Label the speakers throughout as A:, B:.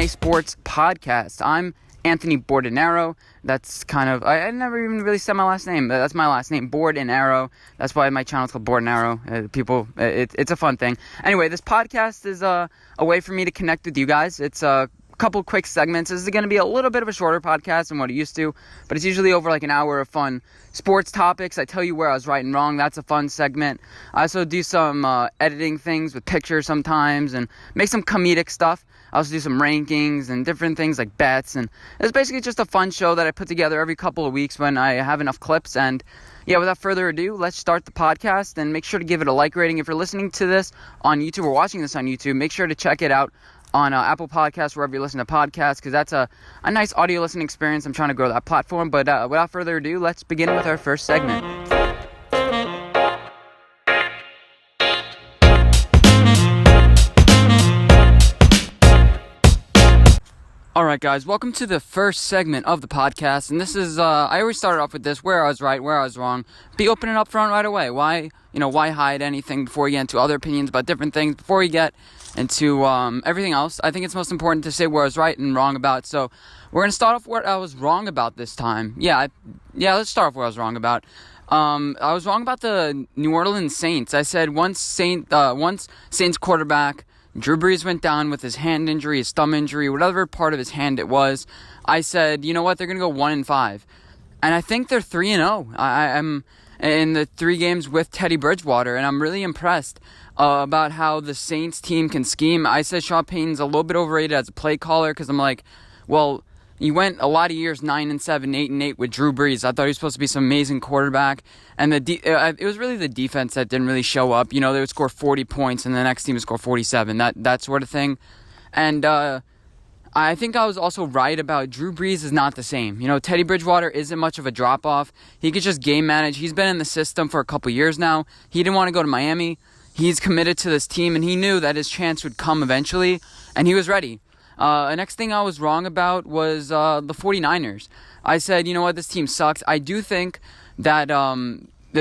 A: BnA Sports Podcast. I'm Anthony Bordenaro. That's kind of, I never even really said my last name. That's my last name, Board and Arrow. That's why my channel's called Board and Arrow. It's a fun thing. Anyway, this podcast is a way for me to connect with you guys. It's a couple quick segments. This is going to be a little bit of a shorter podcast than what it used to, but it's usually over like an hour of fun sports topics. I tell you where I was right and wrong. That's a fun segment. I also do some editing things with pictures sometimes and make some comedic stuff. I also do some rankings and different things like bets, and it's basically just a fun show that I put together every couple of weeks when I have enough clips. And yeah, without further ado, let's start the podcast, and make sure to give it a like rating. If you're listening to this on YouTube or watching this on YouTube, make sure to check it out on Apple Podcasts, wherever you listen to podcasts, because that's a nice audio listening experience. I'm trying to grow that platform. But without further ado, let's begin with our first segment. Alright guys, welcome to the first segment of the podcast, and this is, I always started off with this, where I was right, where I was wrong. Be open and upfront right away. Why hide anything before you get into other opinions about different things, before you get into everything else? I think it's most important to say where I was right and wrong about. So we're going to start off where I was wrong about this time. Let's start off where I was wrong about. I was wrong about the New Orleans Saints. I said once Saints quarterback Drew Brees went down with his hand injury, his thumb injury, whatever part of his hand it was, I said, you know what, they're going to go 1-5. And I think they're 3-0. I'm in the 3 games with Teddy Bridgewater, and I'm really impressed about how the Saints team can scheme. I said Sean Payton's a little bit overrated as a play caller, because I'm like, well, you went a lot of years 9-7, 8-8 with Drew Brees. I thought he was supposed to be some amazing quarterback, and it was really the defense that didn't really show up. You know, they would score 40 points, and the next team would score 47. That sort of thing. And I think I was also right about Drew Brees is not the same. You know, Teddy Bridgewater isn't much of a drop off. He could just game manage. He's been in the system for a couple years now. He didn't want to go to Miami. He's committed to this team, and he knew that his chance would come eventually, and he was ready. The next thing I was wrong about was the 49ers. I said, you know what, this team sucks. I do think that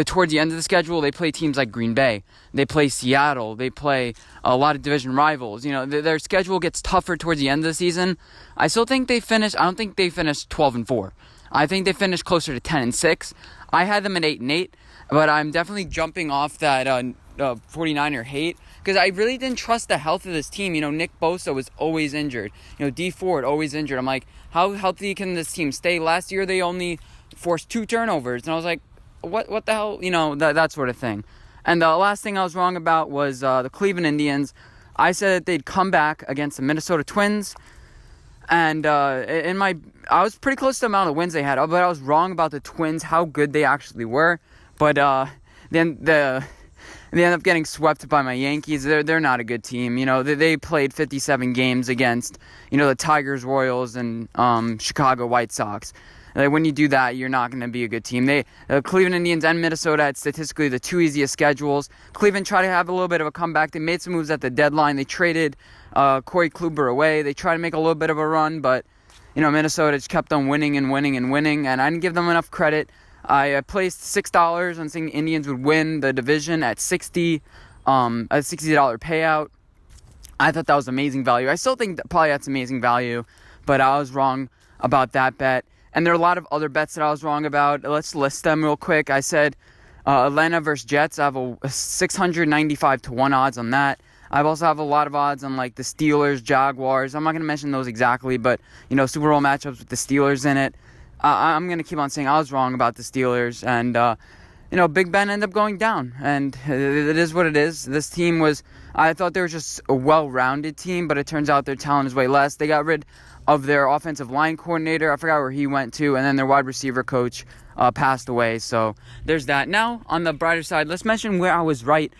A: towards the end of the schedule, they play teams like Green Bay. They play Seattle. They play a lot of division rivals. You know, their schedule gets tougher towards the end of the season. I still think I don't think they finished 12-4. I think they finished closer to 10-6. I had them at 8-8, but I'm definitely jumping off that 49er hate, because I really didn't trust the health of this team. You know, Nick Bosa was always injured. You know, D Ford always injured. I'm like, how healthy can this team stay? Last year they only forced 2 turnovers, and I was like, what the hell? You know, that sort of thing. And the last thing I was wrong about was the Cleveland Indians. I said that they'd come back against the Minnesota Twins, and I was pretty close to the amount of wins they had, but I was wrong about the Twins, how good they actually were. But then they end up getting swept by my Yankees. They're not a good team. You know, they played 57 games against, you know, the Tigers, Royals, and Chicago White Sox. When you do that, you're not going to be a good team. Cleveland Indians and Minnesota had statistically the 2 easiest schedules. Cleveland tried to have a little bit of a comeback. They made some moves at the deadline. They traded Corey Kluber away. They tried to make a little bit of a run, but, you know, Minnesota just kept on winning, and I didn't give them enough credit. I placed $6 on saying the Indians would win the division at $60 payout. I thought that was amazing value. I still think that probably that's amazing value, but I was wrong about that bet. And there are a lot of other bets that I was wrong about. Let's list them real quick. I said Atlanta versus Jets. I have a 695-1 odds on that. I also have a lot of odds on like the Steelers, Jaguars. I'm not going to mention those exactly, but, you know, Super Bowl matchups with the Steelers in it. I'm going to keep on saying I was wrong about the Steelers, and, you know, Big Ben ended up going down, and it is what it is. This team I thought they were just a well-rounded team, but it turns out their talent is way less. They got rid of their offensive line coordinator. I forgot where he went to, and then their wide receiver coach passed away, so there's that. Now, on the brighter side, let's mention where I was right,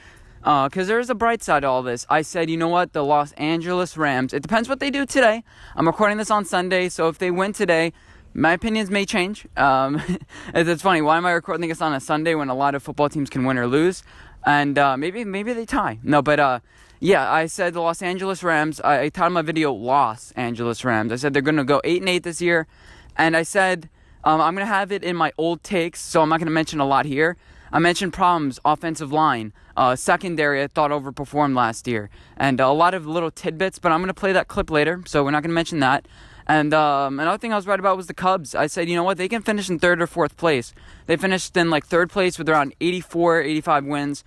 A: because there is a bright side to all this. I said, you know what, the Los Angeles Rams, it depends what they do today. I'm recording this on Sunday, so if they win today, my opinions may change. It's funny. Why am I recording this on a Sunday when a lot of football teams can win or lose? And maybe they tie. No, but yeah, I said the Los Angeles Rams. I titled my video Los Angeles Rams. I said they're going to go 8-8 this year. And I said I'm going to have it in my old takes, so I'm not going to mention a lot here. I mentioned problems, offensive line, secondary I thought overperformed last year, and a lot of little tidbits, but I'm going to play that clip later, so we're not going to mention that. And another thing I was right about was the Cubs. I said, you know what, they can finish in 3rd or 4th place. They finished in 3rd place with around 84, 85 wins.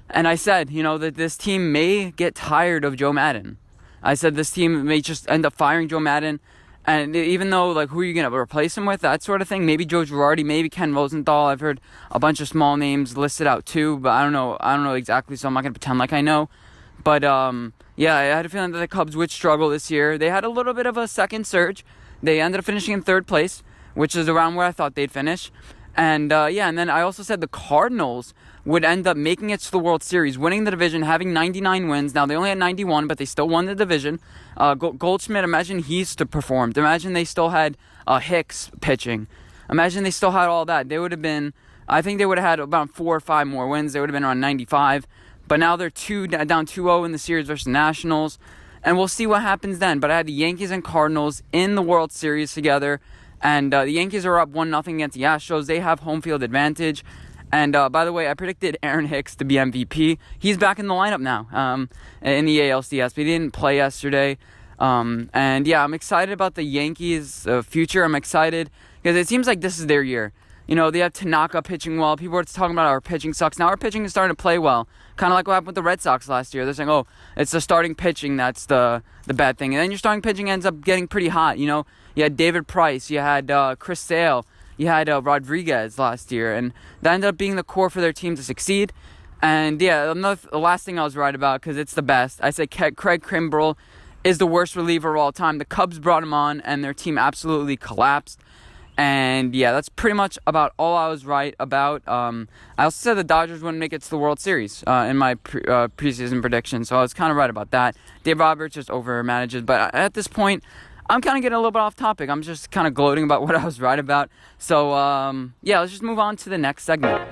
A: And I said, that this team may get tired of Joe Madden. I said this team may just end up firing Joe Madden. And even though, who are you going to replace him with, that sort of thing? Maybe Joe Girardi, maybe Ken Rosenthal. I've heard a bunch of small names listed out too, but I don't know exactly, so I'm not going to pretend like I know. But, yeah, I had a feeling that the Cubs would struggle this year. They had a little bit of a second surge. They ended up finishing in 3rd place, which is around where I thought they'd finish. And, and then I also said the Cardinals would end up making it to the World Series, winning the division, having 99 wins. Now, they only had 91, but they still won the division. Goldschmidt, imagine he still performed. Imagine they still had Hicks pitching. Imagine they still had all that. They would have been, I think they would have had about 4 or 5 more wins. They would have been around 95. But now they're down 2-0 in the series versus Nationals. And we'll see what happens then. But I had the Yankees and Cardinals in the World Series together. And the Yankees are up 1-0 against the Astros. They have home field advantage. And by the way, I predicted Aaron Hicks to be MVP. He's back in the lineup now in the ALCS. But he didn't play yesterday. And yeah, I'm excited about the Yankees' future. I'm excited because it seems like this is their year. They have Tanaka pitching well. People are talking about our pitching sucks. Now our pitching is starting to play well. Kind of like what happened with the Red Sox last year. They're saying, oh, it's the starting pitching that's the bad thing. And then your starting pitching ends up getting pretty hot. You had David Price. You had Chris Sale. You had Rodriguez last year. And that ended up being the core for their team to succeed. And yeah, the last thing I was right about, because it's the best, I said Craig Kimbrell is the worst reliever of all time. The Cubs brought him on, and their team absolutely collapsed. And yeah, that's pretty much about all I was right about. I also said the Dodgers wouldn't make it to the World Series in my preseason prediction, so I was kind of right about that. Dave Roberts just over-manages, but at this point, I'm kind of getting a little bit off topic. I'm just kind of gloating about what I was right about. So yeah, let's just move on to the next segment.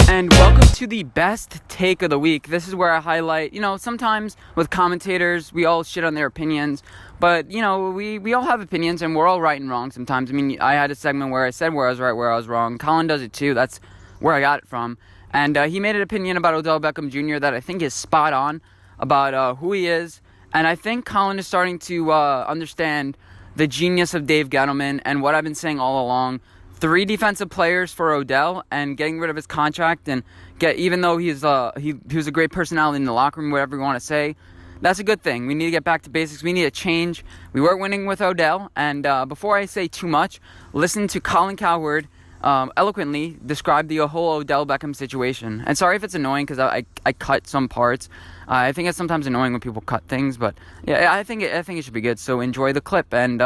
A: And welcome to the best take of the week. This is where I highlight, sometimes with commentators, we all shit on their opinions. But, we all have opinions and we're all right and wrong sometimes. I mean, I had a segment where I said where I was right, where I was wrong. Colin does it too. That's where I got it from. And he made an opinion about Odell Beckham Jr. that I think is spot on about who he is. And I think Colin is starting to understand the genius of Dave Gettleman and what I've been saying all along. 3 defensive players for Odell and getting rid of his contract and even though he was a great personality in the locker room, whatever you want to say, that's a good thing. We need to get back to basics. We need a change. We weren't winning with Odell. And before I say too much, listen to Colin Cowherd eloquently describe the whole Odell Beckham situation. And sorry if it's annoying because I cut some parts. I think it's sometimes annoying when people cut things, but yeah, I think it should be good. So enjoy the clip and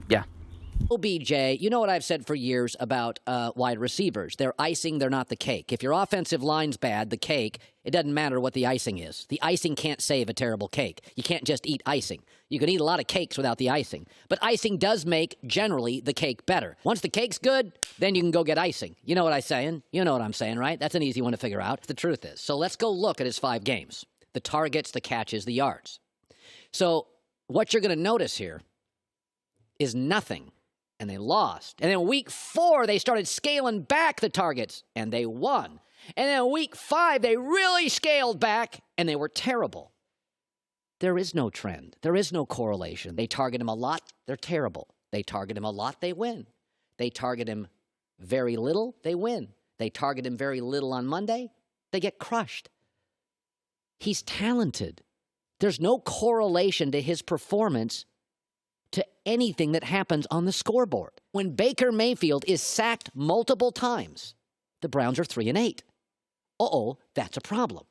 A: yeah.
B: OBJ, you know what I've said for years about wide receivers. They're icing, they're not the cake. If your offensive line's bad, the cake, it doesn't matter what the icing is. The icing can't save a terrible cake. You can't just eat icing. You can eat a lot of cakes without the icing. But icing does make, generally, the cake better. Once the cake's good, then you can go get icing. You know what I'm saying? You know what I'm saying, right? That's an easy one to figure out. The truth is. So let's go look at his 5 games. The targets, the catches, the yards. So what you're going to notice here is nothing. And they lost. And then week 4, they started scaling back the targets, and they won. And then week 5, they really scaled back, and they were terrible. There is no trend. There is no correlation. They target him a lot, they're terrible. They target him a lot, they win. They target him very little, they win. They target him very little on Monday, they get crushed. He's talented. There's no correlation to his performance to anything that happens on the scoreboard. When Baker Mayfield is sacked multiple times, the Browns are 3-8. That's a problem.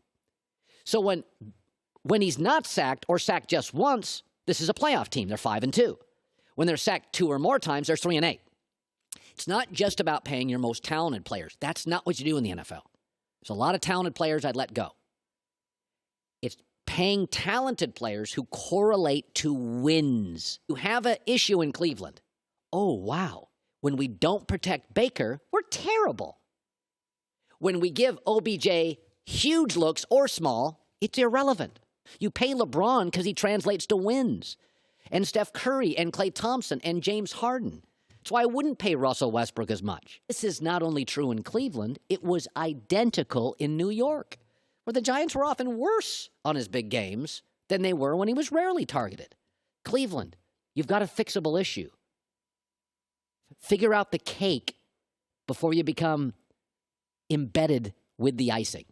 B: So when he's not sacked or sacked just once, this is a playoff team. They're 5-2. When they're sacked 2 or more times, they're 3-8. It's not just about paying your most talented players. That's not what you do in the NFL. There's a lot of talented players I'd let go. It's paying talented players who correlate to wins. You have an issue in Cleveland. Oh, wow. When we don't protect Baker, we're terrible. When we give OBJ huge looks or small, it's irrelevant. You pay LeBron because he translates to wins. and Steph Curry and Klay Thompson and James Harden. That's why I wouldn't pay Russell Westbrook as much. This is not only true in Cleveland, it was identical in New York, where the Giants were often worse on his big games than they were when he was rarely targeted. Cleveland, you've got a fixable issue. Figure out the cake before you become embedded with the icing.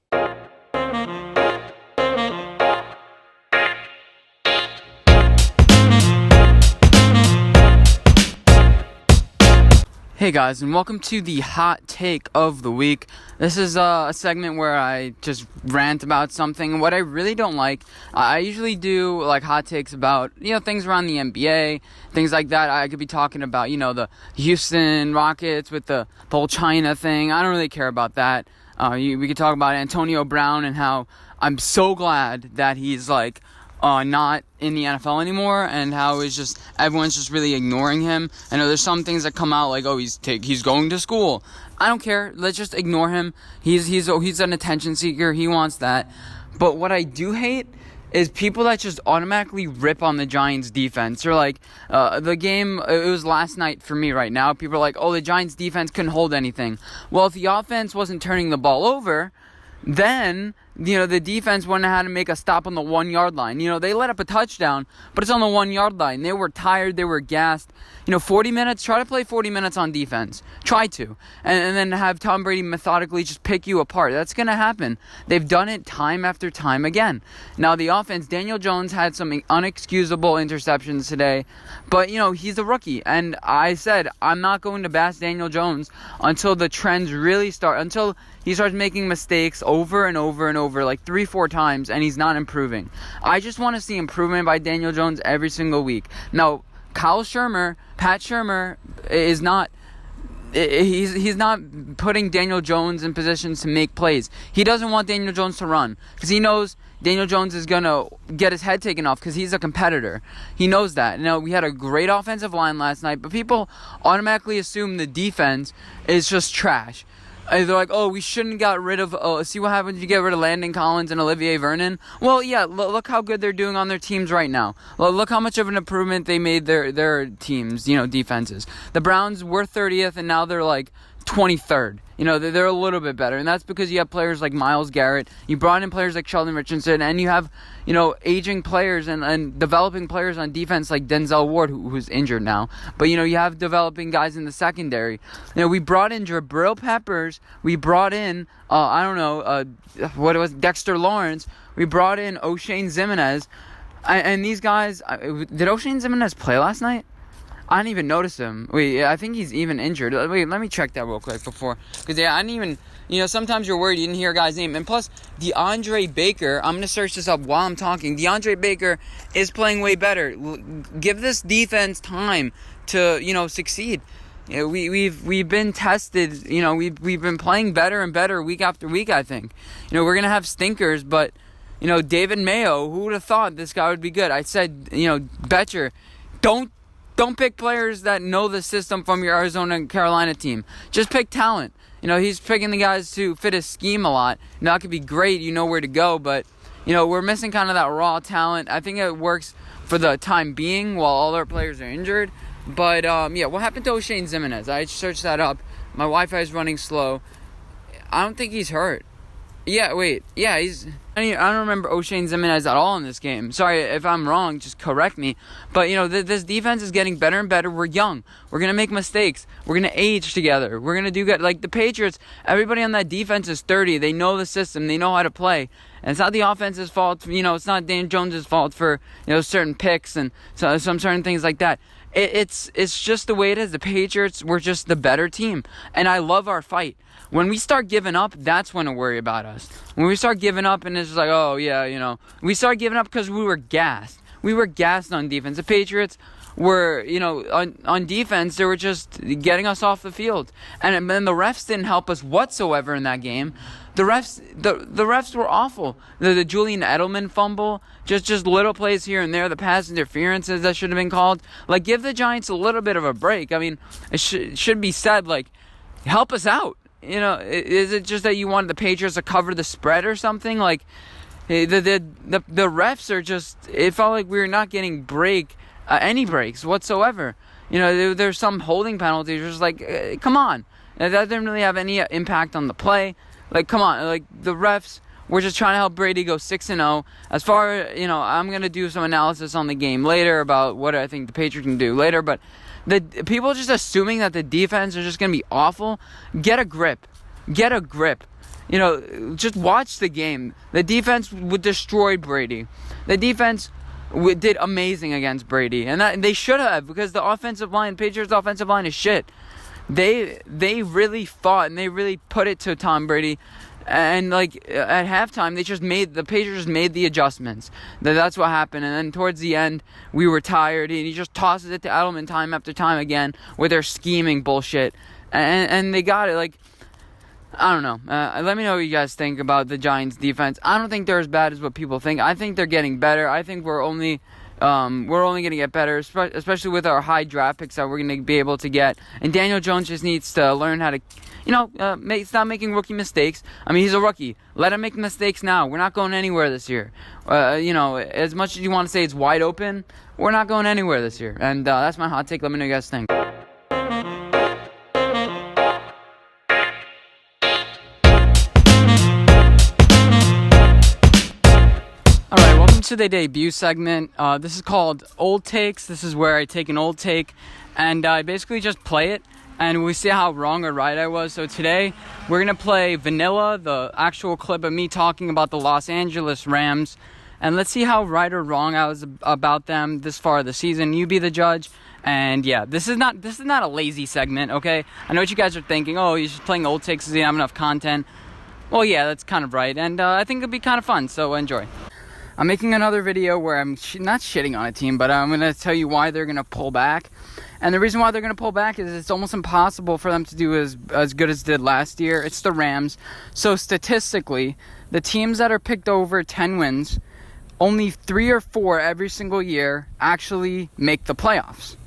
A: Hey guys, and welcome to the hot take of the week. This is a segment where I just rant about something. What I really don't like, I usually do like hot takes about, things around the NBA, things like that. I could be talking about, the Houston Rockets with the whole China thing. I don't really care about that. We could talk about Antonio Brown and how I'm so glad that he's not in the NFL anymore, and how it's just everyone's just really ignoring him. I know there's some things that come out like, oh, he's going to school. I don't care. Let's just ignore him. He's an attention seeker. He wants that. But what I do hate is people that just automatically rip on the Giants defense. Or the game, it was last night for me right now. People are like, oh, the Giants defense couldn't hold anything. Well, if the offense wasn't turning the ball over, then, the defense wouldn't have had to make a stop on the 1 yard line. They let up a touchdown, but it's on the 1 yard line. They were tired. They were gassed. 40 minutes, try to play 40 minutes on defense. Try to. And then have Tom Brady methodically just pick you apart. That's going to happen. They've done it time after time again. Now, the offense, Daniel Jones had some unexcusable interceptions today, but, he's a rookie. And I said, I'm not going to bash Daniel Jones until the trends really start, until he starts making mistakes over and over and over, like 3-4 times, and he's not improving. I just want to see improvement by Daniel Jones every single week. Now, Pat Shurmur is not, he's not putting Daniel Jones in positions to make plays. He doesn't want Daniel Jones to run because he knows Daniel Jones is going to get his head taken off because he's a competitor. He knows that. We had a great offensive line last night, but people automatically assume the defense is just trash. They're like, oh, we shouldn't got rid of, see what happens if you get rid of Landon Collins and Olivier Vernon? Well, yeah, look how good they're doing on their teams right now. Look how much of an improvement they made their teams, defenses. The Browns were 30th, and now they're 23rd. They're a little bit better, and that's because you have players like Myles Garrett. You brought in players like Sheldon Richardson, and you have, aging players and developing players on defense like Denzel Ward, who's injured now. But, you have developing guys in the secondary. We brought in Jabril Peppers. We brought in, Dexter Lawrence. We brought in O'Shane Ximines. And these guys, did O'Shane Ximines play last night? I didn't even notice him. Wait, I think he's even injured. Wait, let me check that real quick before. Because, I didn't even, sometimes you're worried you didn't hear a guy's name. And plus, DeAndre Baker, I'm going to search this up while I'm talking. DeAndre Baker is playing way better. Give this defense time to, succeed. We've been tested. We've been playing better and better week after week, I think. We're going to have stinkers, but, David Mayo, who would have thought this guy would be good? I said, Betcher, don't pick players that know the system from your Arizona and Carolina team. Just pick talent. He's picking the guys to fit his scheme a lot. That could be great. You know where to go. But, we're missing kind of that raw talent. I think it works for the time being while all our players are injured. But, what happened to O'Shane Ximines? I searched that up. My Wi-Fi is running slow. I don't think he's hurt. Yeah, wait. Yeah, I don't remember O'Shane Ximines at all in this game. Sorry if I'm wrong, just correct me. But, this defense is getting better and better. We're young. We're going to make mistakes. We're going to age together. We're going to do good. Like the Patriots, everybody on that defense is 30. They know the system. They know how to play. And it's not the offense's fault. It's not Dan Jones' fault for, certain picks and some certain things like that. It's just the way it is. The Patriots were just the better team. And I love our fight. When we start giving up, that's when to worry about us. When we start giving up and it's just like, oh, yeah, we start giving up because we were gassed. We were gassed on defense. The Patriots were, on defense, they were just getting us off the field. And then the refs didn't help us whatsoever in that game. The refs were awful. The Julian Edelman fumble, just little plays here and there, the pass interferences that should have been called. Give the Giants a little bit of a break. I mean, it should be said, help us out. Is it just that you wanted the Patriots to cover the spread or something? The refs are just, it felt like we were not getting break any breaks whatsoever. There's some holding penalties. Just like, come on. That didn't really have any impact on the play. Like, come on. Like, the refs were just trying to help Brady go 6-0. As far as, I'm going to do some analysis on the game later about what I think the Patriots can do later. But the people just assuming that the defense is just going to be awful. Get a grip. Just watch the game. The defense would destroy Brady. The defense did amazing against Brady. And they should have, because the offensive line, Patriots' offensive line is shit. They really fought and they really put it to Tom Brady. And like at halftime, the Patriots made the adjustments. That's what happened. And then towards the end, we were tired, and he just tosses it to Edelman time after time again with their scheming bullshit. And they got it. Like, I don't know. Let me know what you guys think about the Giants' defense. I don't think they're as bad as what people think. I think they're getting better. I think we're only going to get better, especially with our high draft picks that we're going to be able to get. And Daniel Jones just needs to learn how to, stop making rookie mistakes. I mean, he's a rookie. Let him make mistakes now. We're not going anywhere this year. As much as you want to say it's wide open, we're not going anywhere this year. And that's my hot take. Let me know what you guys think. Alright, welcome to the debut segment. This is called Old Takes. This is where I take an old take and I basically just play it and we see how wrong or right I was. So today we're going to play Vanilla, the actual clip of me talking about the Los Angeles Rams, and let's see how right or wrong I was about them this far of the season. You be the judge. And yeah, this is not a lazy segment, okay? I know what you guys are thinking. Oh, he's just playing old takes because he doesn't have enough content. Well, yeah, that's kind of right. And I think it'll be kind of fun, so enjoy. I'm making another video where I'm not shitting on a team, but I'm going to tell you why they're going to pull back. And the reason why they're going to pull back is it's almost impossible for them to do as good as did last year. It's the Rams. So statistically, the teams that are picked over 10 wins, only 3 or 4 every single year actually make the playoffs.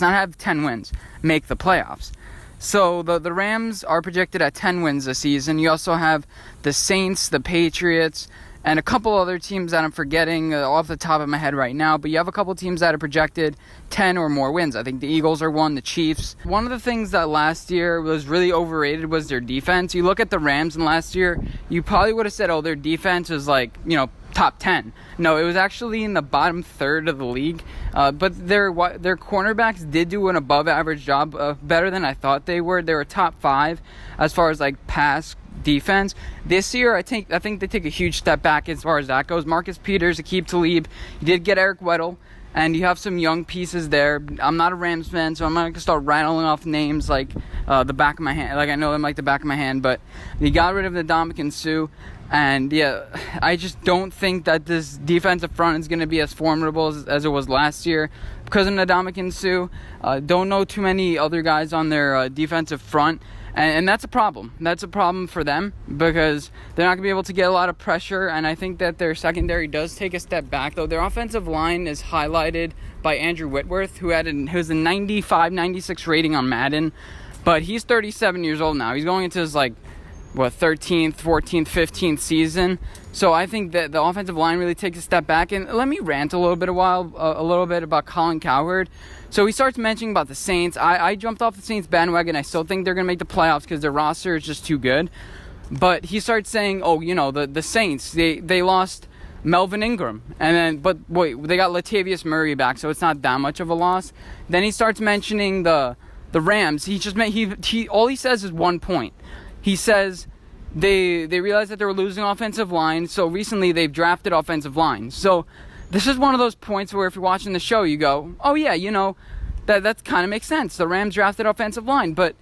A: Not have 10 wins. Make the playoffs. So the Rams are projected at 10 wins this season. You also have the Saints, the Patriots, and a couple other teams that I'm forgetting off the top of my head right now. But you have a couple teams that are projected 10 or more wins. I think the Eagles are one, the Chiefs. One of the things that last year was really overrated was their defense. You look at the Rams, and last year, you probably would have said, oh, their defense is like, top 10. No, it was actually in the bottom third of the league. But their cornerbacks did do an above-average job, better than I thought they were. They were top 5 as far as like pass defense. This year, I think they take a huge step back as far as that goes. Marcus Peters, Aqib Talib, you did get Eric Weddle, and you have some young pieces there. I'm not a Rams fan, so I'm not going to start rattling off names like the back of my hand. Like, I know them like the back of my hand, but you got rid of the Ndamukong Suh, and yeah, I just don't think that this defensive front is going to be as formidable as it was last year because of Ndamukong Suh. Don't know too many other guys on their defensive front. And that's a problem. That's a problem for them because they're not going to be able to get a lot of pressure. And I think that their secondary does take a step back, though. Their offensive line is highlighted by Andrew Whitworth, who has a 95, 96 rating on Madden. But he's 37 years old now. He's going into his, 13th, 14th, 15th season. So I think that the offensive line really takes a step back. And let me rant a little bit about Colin Cowherd. So he starts mentioning about the Saints. I jumped off the Saints bandwagon. I still think they're going to make the playoffs because their roster is just too good. But he starts saying, the Saints, they lost Melvin Ingram. But wait, they got Latavius Murray back, so it's not that much of a loss. Then he starts mentioning the Rams. All he says is one point. He says they realized that they were losing offensive line, so recently they've drafted offensive line. So this is one of those points where if you're watching the show, you go, oh yeah, that kind of makes sense. The Rams drafted offensive line, but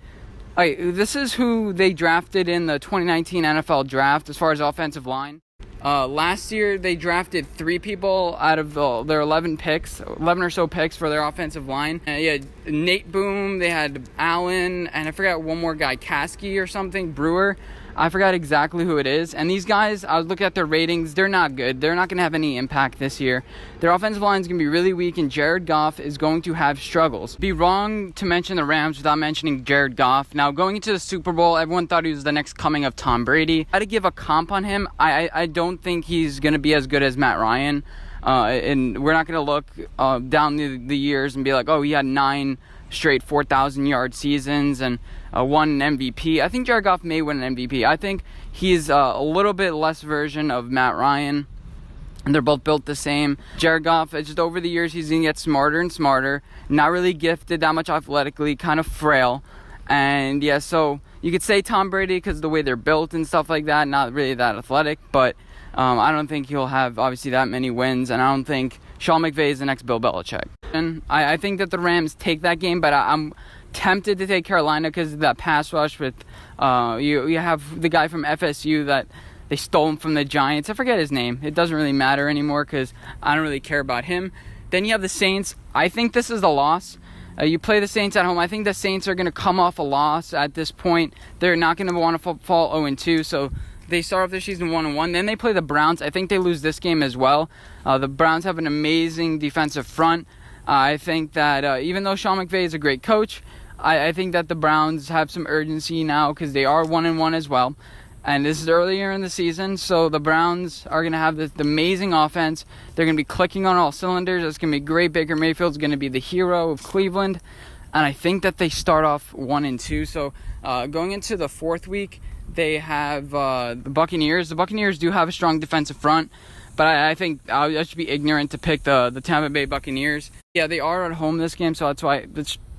A: this is who they drafted in the 2019 NFL draft as far as offensive line. Last year, they drafted 3 people out of their 11 or so picks for their offensive line. Nate Boom, they had Allen, and I forgot one more guy, Kasky or something, Brewer. I forgot exactly who it is. And these guys, I was looking at their ratings, they're not good. They're not going to have any impact this year. Their offensive line is going to be really weak, and Jared Goff is going to have struggles. It'd be wrong to mention the Rams without mentioning Jared Goff. Now, going into the Super Bowl, everyone thought he was the next coming of Tom Brady. I had to give a comp on him. I don't think he's going to be as good as Matt Ryan. And we're not going to look down the years and be like, oh, he had 9 straight 4,000-yard seasons and won an MVP. I think Jared Goff may win an MVP. I think he's a little bit less version of Matt Ryan. And they're both built the same. Jared Goff, just over the years, he's going to get smarter and smarter. Not really gifted that much athletically, kind of frail. And yeah, so you could say Tom Brady because of the way they're built and stuff like that. Not really that athletic, but I don't think he'll have, obviously, that many wins. And I don't think Sean McVay is the next Bill Belichick. And I think that the Rams take that game, but I'm tempted to take Carolina because of that pass rush with you have the guy from FSU that they stole him from the Giants. I forget his name. It doesn't really matter anymore because I don't really care about him. Then you have the Saints. I think this is a loss. You play the Saints at home. I think the Saints are going to come off a loss at this point. They're not going to want to fall 0-2, so they start off their season 1-1. Then they play the Browns. I think they lose this game as well. The Browns have an amazing defensive front. I think that even though Sean McVay is a great coach, I think that the Browns have some urgency now because they are 1-1 as well. And this is earlier in the season, so the Browns are going to have this amazing offense. They're going to be clicking on all cylinders. It's going to be great. Baker Mayfield's going to be the hero of Cleveland. And I think that they start off 1-2. So going into the 4th week, they have the Buccaneers. The Buccaneers do have a strong defensive front, but I think I should be ignorant to pick the Tampa Bay Buccaneers. Yeah, they are at home this game, so that's why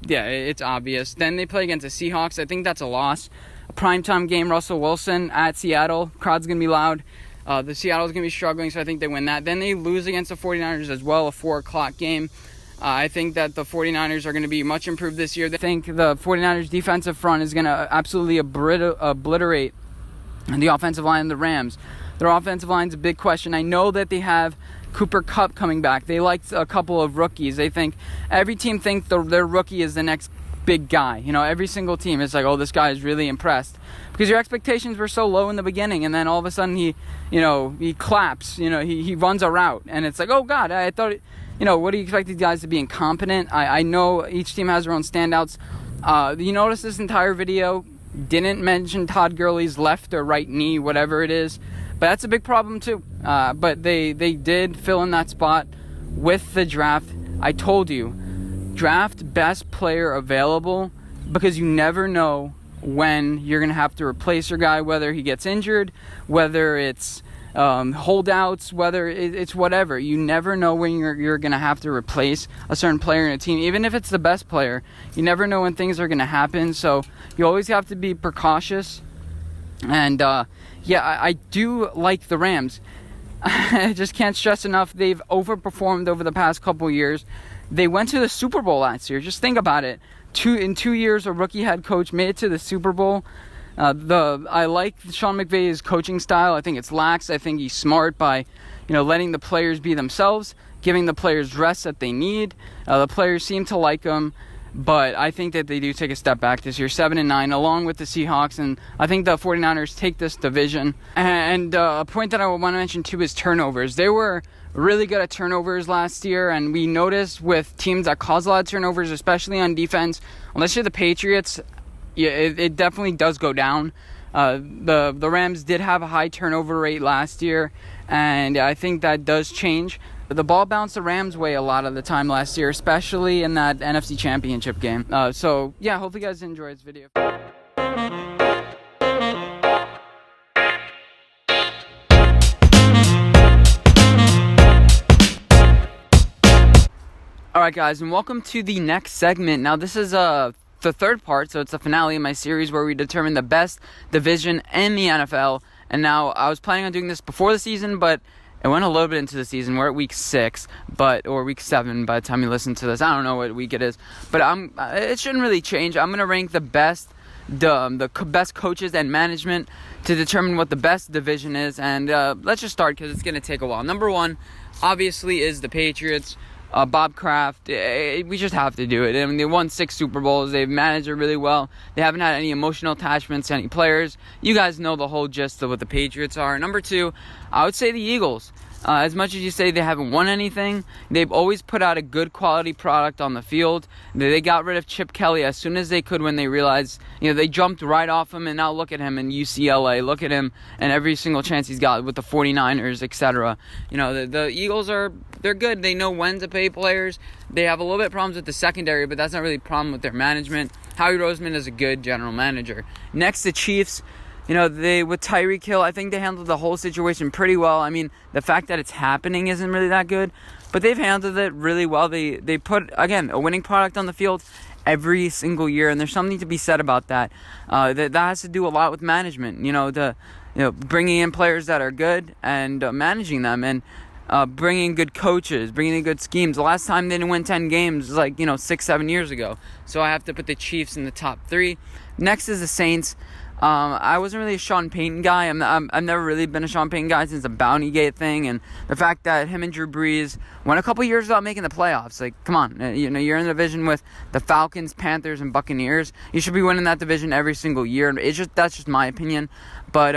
A: it's obvious. Then they play against the Seahawks. I think that's a loss. A primetime game, Russell Wilson at Seattle. Crowd's going to be loud. The Seattle's going to be struggling, so I think they win that. Then they lose against the 49ers as well, a 4 o'clock game. I think that the 49ers are going to be much improved this year. I think the 49ers defensive front is going to absolutely obliterate the offensive line of the Rams. Their offensive line's a big question. I know that they have Cooper Kupp coming back. They like a couple of rookies. They think every team thinks their rookie is the next big guy. Every single team is like, oh, this guy is really impressed because your expectations were so low in the beginning, and then all of a sudden he claps. He runs a route, and it's like, oh God, I thought, what do you expect these guys to be incompetent? I know each team has their own standouts. You notice this entire video didn't mention Todd Gurley's left or right knee, whatever it is, but that's a big problem too. But they did fill in that spot with the draft. I told you, draft best player available because you never know when you're going to have to replace your guy, whether he gets injured, whether it's holdouts, whether it's whatever. You never know when you're going to have to replace a certain player in a team, even if it's the best player. You never know when things are going to happen, so you always have to be precautious. And I do like the Rams. I just can't stress enough. They've overperformed over the past couple years. They went to the Super Bowl last year. Just think about it. In 2 years, a rookie head coach made it to the Super Bowl. I like Sean McVay's coaching style. I think it's lax. I think he's smart by, letting the players be themselves, giving the players rest that they need. The players seem to like him, but I think that they do take a step back this year, 7-9, along with the Seahawks, and I think the 49ers take this division. And a point that I want to mention too is turnovers. They were really good at turnovers last year, and we noticed with teams that cause a lot of turnovers, especially on defense, unless you're the Patriots, it definitely does go down. The Rams did have a high turnover rate last year, and I think that does change. The ball bounced the Rams' way a lot of the time last year, especially in that NFC Championship game. Hopefully you guys enjoyed this video. Alright guys, and welcome to the next segment. Now this is the third part, so it's the finale of my series where we determine the best division in the NFL. And now I was planning on doing this before the season, but it went a little bit into the season. We're at week 6, or week 7 by the time you listen to this. I don't know what week it is, but it shouldn't really change. I'm gonna rank the best coaches and management to determine what the best division is. And let's just start because it's gonna take a while. Number 1, obviously, is the Patriots. Bob Kraft, we just have to do it. I mean, they won 6 Super Bowls. They've managed it really well. They haven't had any emotional attachments to any players. You guys know the whole gist of what the Patriots are. Number 2, I would say the Eagles. As much as you say they haven't won anything, they've always put out a good quality product on the field. They got rid of Chip Kelly as soon as they could when they realized, they jumped right off him, and now look at him in UCLA. Look at him and every single chance he's got with the 49ers, etc. The Eagles they're good. They know when to pay players. They have a little bit of problems with the secondary, but that's not really a problem with their management. Howie Roseman is a good general manager. Next, the Chiefs. They with Tyreek Hill, I think they handled the whole situation pretty well. I mean, the fact that it's happening isn't really that good, but they've handled it really well. They put, again, a winning product on the field every single year, and there's something to be said about that. That has to do a lot with management. Bringing in players that are good and managing them, and bringing in good coaches, bringing in good schemes. The last time they didn't win 10 games was 6-7 years ago. So I have to put the Chiefs in the top 3. Next is the Saints. I wasn't really a Sean Payton guy. I've never really been a Sean Payton guy since the Bounty Gate thing, and the fact that him and Drew Brees went a couple years without making the playoffs. Come on, you're in the division with the Falcons, Panthers, and Buccaneers. You should be winning that division every single year. That's just my opinion. But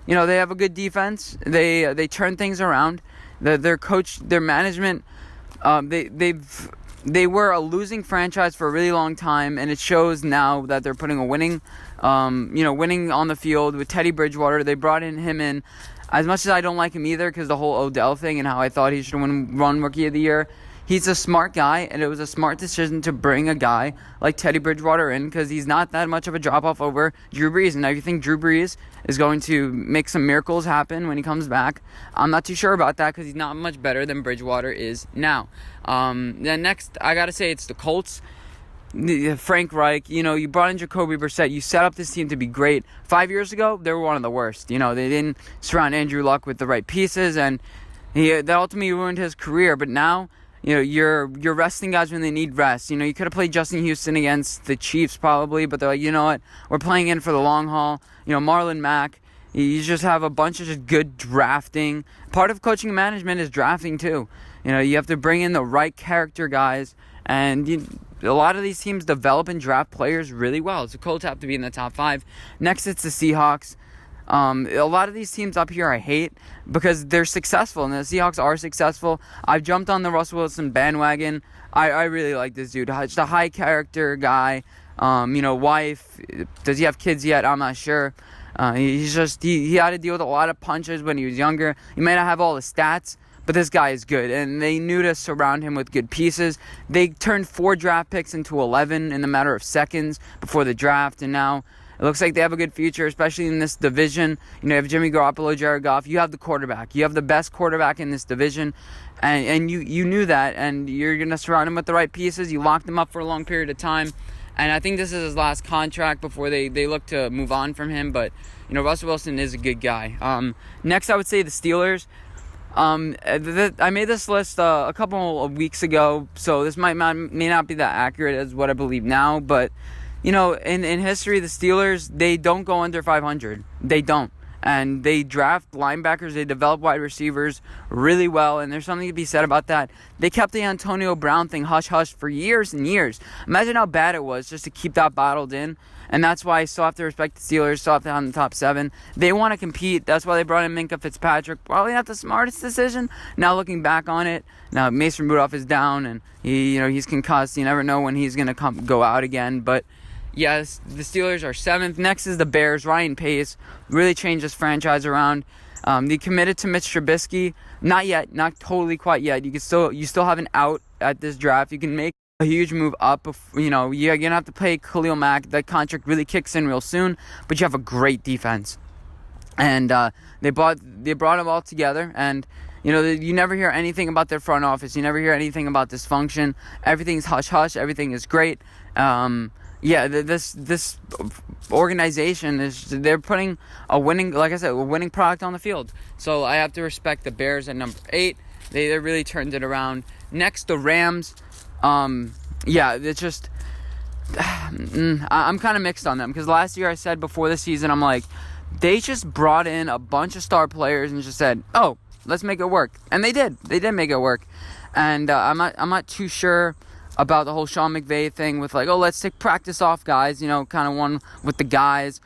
A: they have a good defense. They turn things around. Their coach, their management, they were a losing franchise for a really long time, and it shows now that they're putting a winning on the field with Teddy Bridgewater. They brought him in. As much as I don't like him either, because the whole Odell thing and how I thought he should run Rookie of the Year, he's a smart guy, and it was a smart decision to bring a guy like Teddy Bridgewater in, because he's not that much of a drop-off over Drew Brees. And I think Drew Brees is going to make some miracles happen when he comes back. I'm not too sure about that, because he's not much better than Bridgewater is now. Then next, I got to say, it's the Colts. Frank Reich, you brought in Jacoby Brissett. You set up this team to be great. 5 years ago, they were one of the worst. They didn't surround Andrew Luck with the right pieces, and that ultimately ruined his career. But now, you're resting guys when they need rest. You could have played Justin Houston against the Chiefs probably, but they're like, you know what, we're playing in for the long haul. Marlon Mack. You just have a bunch of just good drafting. Part of coaching and management is drafting too. You have to bring in the right character guys, and a lot of these teams develop and draft players really well. So Colts have to be in the top 5. Next, it's the Seahawks. A lot of these teams up here I hate because they're successful, and the Seahawks are successful. I've jumped on the Russell Wilson bandwagon. I really like this dude. Just a high character guy. Wife. Does he have kids yet? I'm not sure. He had to deal with a lot of punches when he was younger. He may not have all the stats, but this guy is good, and they knew to surround him with good pieces. They turned 4 draft picks into 11 in a matter of seconds before the draft, and now it looks like they have a good future, especially in this division. You have Jimmy Garoppolo, Jared Goff. You have the quarterback. You have the best quarterback in this division, and you knew that, and you're going to surround him with the right pieces. You locked him up for a long period of time, and I think this is his last contract before they look to move on from him, but Russell Wilson is a good guy. Next, I would say the Steelers. I made this list a couple of weeks ago, so this may not be that accurate as what I believe now, but in history, the Steelers, they don't go under 500. They don't. And they draft linebackers, they develop wide receivers really well, and there's something to be said about that. They kept the Antonio Brown thing hush-hush for years and years. Imagine how bad it was just to keep that bottled in, and that's why I still have to respect the Steelers, still have to have the top 7. They want to compete. That's why they brought in Minkah Fitzpatrick. Probably not the smartest decision. Now looking back on it, now Mason Rudolph is down, and he's concussed. You never know when he's going to go out again, but yes, the Steelers are 7th. Next is the Bears. Ryan Pace really changed this franchise around. They committed to Mitch Trubisky. Not yet, not totally quite yet. You still have an out at this draft. You can make a huge move up. You're gonna have to pay Khalil Mack. That contract really kicks in real soon. But you have a great defense, and they brought them all together. And you never hear anything about their front office. You never hear anything about dysfunction. Everything's hush hush. Everything is great. This organization they're putting a winning product on the field. So I have to respect the Bears at number 8. They really turned it around. Next, the Rams. It's just I'm kind of mixed on them because last year I said before the season I'm like they just brought in a bunch of star players and just said, oh, let's make it work, and they did make it work, and I'm not too sure about the whole Sean McVay thing with let's take practice off guys, kind of one with the guys.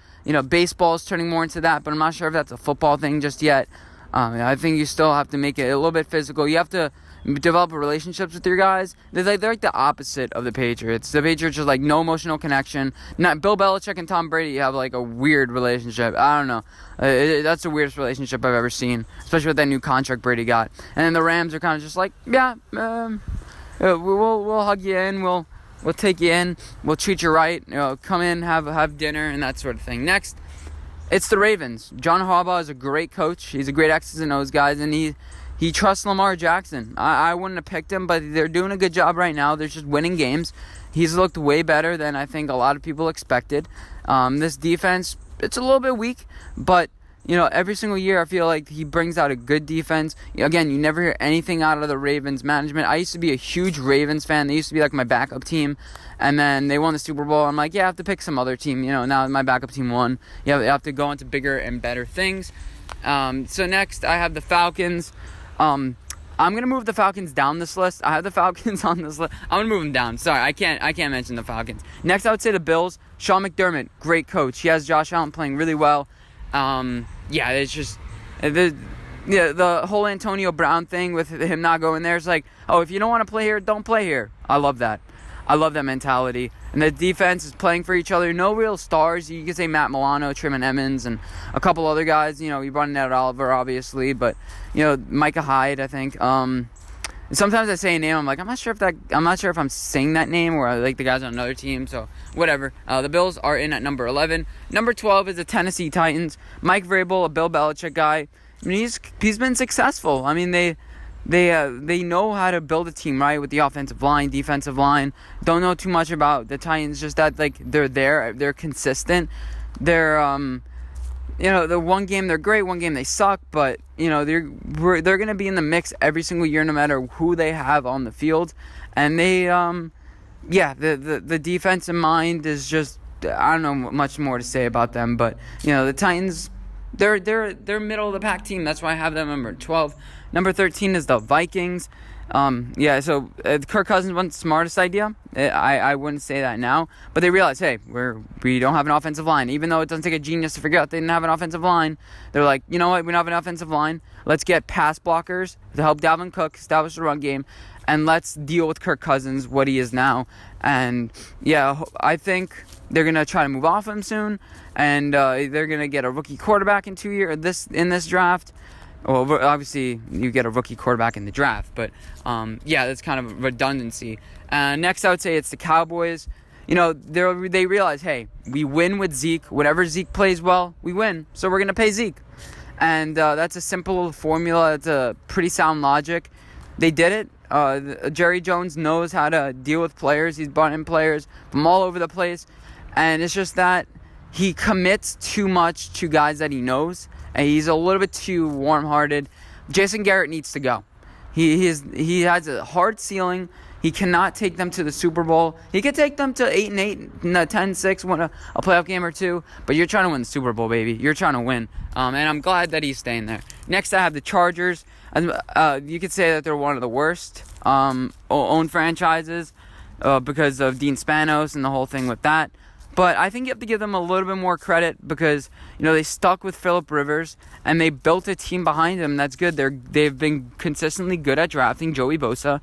A: Baseball is turning more into that, but I'm not sure if that's a football thing just yet. I think you still have to make it a little bit physical. You have to develop relationships with your guys. They're like the opposite of the Patriots. The Patriots are like no emotional connection. Not Bill Belichick and Tom Brady have like a weird relationship. I don't know. That's the weirdest relationship I've ever seen, especially with that new contract Brady got. And then the Rams are kind of just like, yeah, we'll hug you in, we'll take you in, we'll treat you right. Come in, have dinner, and that sort of thing. Next, it's the Ravens. John Harbaugh is a great coach. He's a great X's and O's guy, and he trusts Lamar Jackson. I wouldn't have picked him, but they're doing a good job right now. They're just winning games. He's looked way better than I think a lot of people expected. This defense, it's a little bit weak, but every single year I feel like he brings out a good defense. Again, you never hear anything out of the Ravens management. I used to be a huge Ravens fan. They used to be like my backup team, and then they won the Super Bowl. I'm like, yeah, I have to pick some other team. Now my backup team won. You have to go into bigger and better things. So next, I have the Falcons. I'm gonna move the Falcons down this list. I have the Falcons on this list. I'm gonna move them down. Sorry, I can't mention the Falcons. Next, I would say the Bills. Sean McDermott, great coach. He has Josh Allen playing really well. It's just the whole Antonio Brown thing with him not going there. It's like, oh, if you don't want to play here, don't play here. I love that. I love that mentality. And the defense is playing for each other. No real stars. You could say Matt Milano, Truman Emmons, and a couple other guys. You brought in Ed Oliver, obviously, but Micah Hyde, I think. Sometimes I say a name, I'm like, I'm not sure if I'm saying that name or like the guys on another team. So whatever. The Bills are in at number 11. Number 12 is the Tennessee Titans. Mike Vrabel, a Bill Belichick guy. I mean, he's been successful. I mean, they know how to build a team, right, with the offensive line, defensive line. Don't know too much about the Titans, just that like they're consistent. They're the one game they're great, one game they suck, but they're going to be in the mix every single year no matter who they have on the field. And they the defensive mind is just, I don't know much more to say about them, but the Titans, they're middle of the pack team. That's why I have them number 12. Number 13 is the Vikings. So Kirk Cousins wasn't the smartest idea. I wouldn't say that now. But they realized, hey, we don't have an offensive line. Even though it doesn't take a genius to figure out they didn't have an offensive line, they're like, you know what, we don't have an offensive line. Let's get pass blockers to help Dalvin Cook establish the run game. And let's deal with Kirk Cousins, what he is now. And, I think they're going to try to move off him soon. And they're going to get a rookie quarterback in in this draft. Well, obviously, you get a rookie quarterback in the draft, but, that's kind of a redundancy. Next, I would say it's the Cowboys. They realize, hey, we win with Zeke. Whenever Zeke plays well, we win, so we're going to pay Zeke. And that's a simple formula. It's a pretty sound logic. They did it. Jerry Jones knows how to deal with players. He's brought in players from all over the place, and it's just that he commits too much to guys that he knows. And he's a little bit too warm-hearted. Jason Garrett needs to go. He has a hard ceiling. He cannot take them to the Super Bowl. He could take them to 8-8, 10-6, win a playoff game or two. But you're trying to win the Super Bowl, baby. You're trying to win. And I'm glad that he's staying there. Next, I have the Chargers. And you could say that they're one of the worst owned franchises because of Dean Spanos and the whole thing with that. But I think you have to give them a little bit more credit because, they stuck with Phillip Rivers and they built a team behind him that's good. They've been consistently good at drafting Joey Bosa,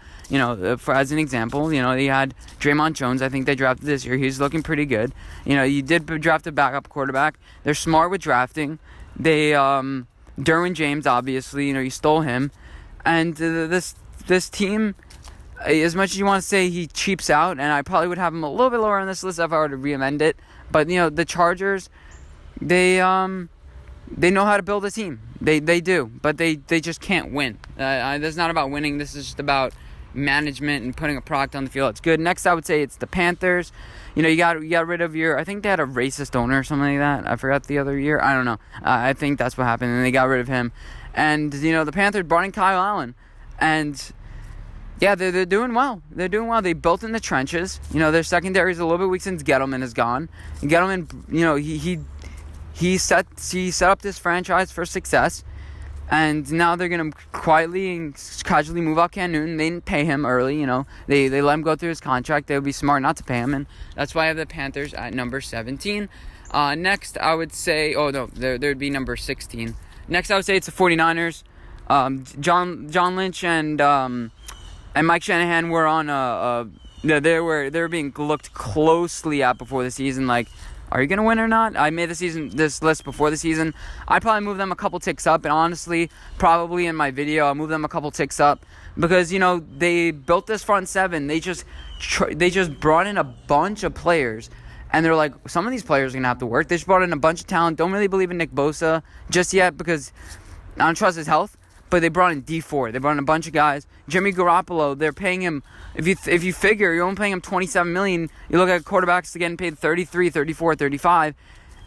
A: as an example. They had Draymond Jones. I think they drafted this year. He's looking pretty good. You did draft a backup quarterback. They're smart with drafting. They, Derwin James, obviously, you stole him. And this team, as much as you want to say he cheaps out, and I probably would have him a little bit lower on this list if I were to re-amend it, but the Chargers, they know how to build a team. They do, but they just can't win. This is not about winning. This is just about management and putting a product on the field. It's good. Next, I would say it's the Panthers. You got rid of I think they had a racist owner or something like that. I forgot the other year. I don't know. I think that's what happened, and they got rid of him. And the Panthers brought in Kyle Allen, and yeah, they're doing well. They're doing well. They built in the trenches. Their secondary is a little bit weak since Gettleman is gone. And Gettleman, he set up this franchise for success. And now they're going to quietly and casually move out Cam Newton. They didn't pay him early, They let him go through his contract. They would be smart not to pay him. And that's why I have the Panthers at number 17. Next, I would say, there'd be number 16. Next, I would say it's the 49ers. John Lynch and Mike Shanahan were on they were being looked closely at before the season. Like, are you gonna win or not? I made this list before the season. I'd probably move them a couple ticks up, and honestly, probably in my video, I'll move them a couple ticks up because they built this front seven. They just brought in a bunch of players. And they're like, some of these players are going to have to work. They just brought in a bunch of talent. Don't really believe in Nick Bosa just yet because I don't trust his health. But they brought in D4. They brought in a bunch of guys. Jimmy Garoppolo, they're paying him. If you figure you're only paying him $27 million, you look at quarterbacks getting paid 33, 34, 35.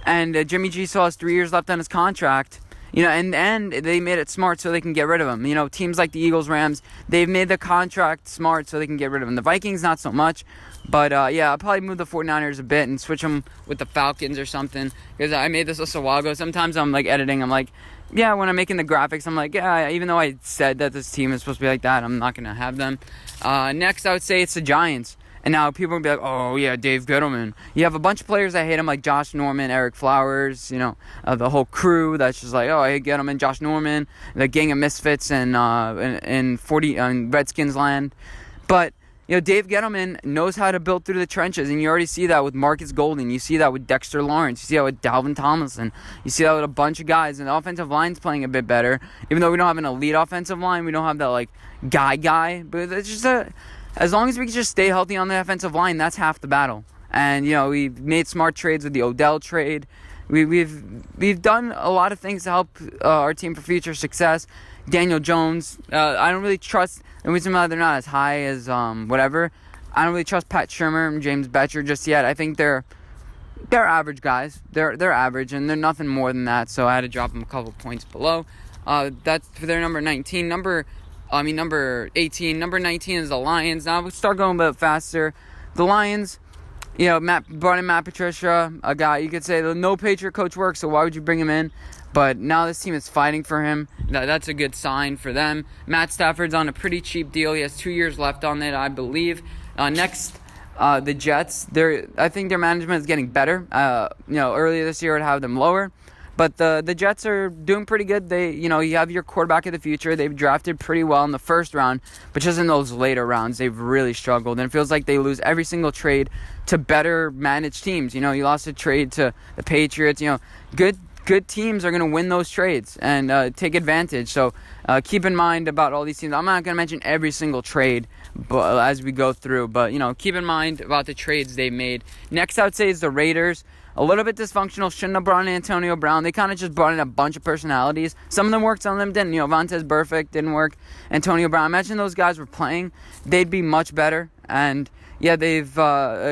A: And Jimmy G still has 3 years left on his contract. And they made it smart so they can get rid of him. Teams like the Eagles, Rams, they've made the contract smart so they can get rid of him. The Vikings, not so much. But, I'll probably move the 49ers a bit and switch them with the Falcons or something. Because I made this list a while ago. Sometimes I'm, editing. I'm like, yeah, when I'm making the graphics, I'm like, yeah, even though I said that this team is supposed to be like that, I'm not going to have them. Next, I would say it's the Giants. And now people will be like, oh, yeah, Dave Gettleman. You have a bunch of players that hate him, like Josh Norman, Eric Flowers, the whole crew that's just like, oh, I hate Gettleman, Josh Norman, the gang of misfits in Redskins land. But, Dave Gettleman knows how to build through the trenches, and you already see that with Marcus Golden. You see that with Dexter Lawrence. You see that with Dalvin Tomlinson. You see that with a bunch of guys, and the offensive line's playing a bit better. Even though we don't have an elite offensive line, we don't have that, guy. But it's just as long as we can just stay healthy on the offensive line, that's half the battle. And, we've made smart trades with the Odell trade. We've done a lot of things to help our team for future success. Daniel Jones, I don't really trust, the reason why they're not as high as whatever, I don't really trust Pat Shurmur and James Betcher just yet. I think they're average guys. They're average, and they're nothing more than that, so I had to drop them a couple points below. That's for their number 19. Number 18. Number 19 is the Lions. Now we'll start going a bit faster. The Lions, brought in Matt Patricia, a guy you could say the no Patriot coach works, so why would you bring him in? But now this team is fighting for him. That's a good sign for them. Matt Stafford's on a pretty cheap deal. He has 2 years left on it, I believe. Next, the Jets. I think their management is getting better. Earlier this year I'd have them lower. But the Jets are doing pretty good. You have your quarterback of the future. They've drafted pretty well in the first round, but just in those later rounds, they've really struggled. And it feels like they lose every single trade to better managed teams. You lost a trade to the Patriots. Good teams are going to win those trades and take advantage. So keep in mind about all these teams. I'm not going to mention every single trade as we go through, but keep in mind about the trades they made. Next, I would say is the Raiders. A little bit dysfunctional. Shouldn't have brought in Antonio Brown. They kind of just brought in a bunch of personalities. Some of them worked, some of them didn't. Vontaze Burfict didn't work. Antonio Brown. Imagine those guys were playing. They'd be much better. And yeah, they've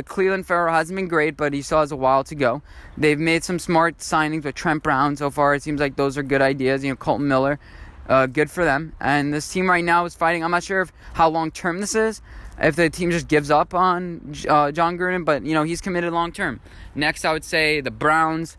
A: Cleveland Farrell hasn't been great, but he still has a while to go. They've made some smart signings with Trent Brown so far. It seems like those are good ideas. Colton Miller, good for them. And this team right now is fighting. I'm not sure how long term this is. If the team just gives up on John Gruden, but he's committed long term. Next, I would say the Browns.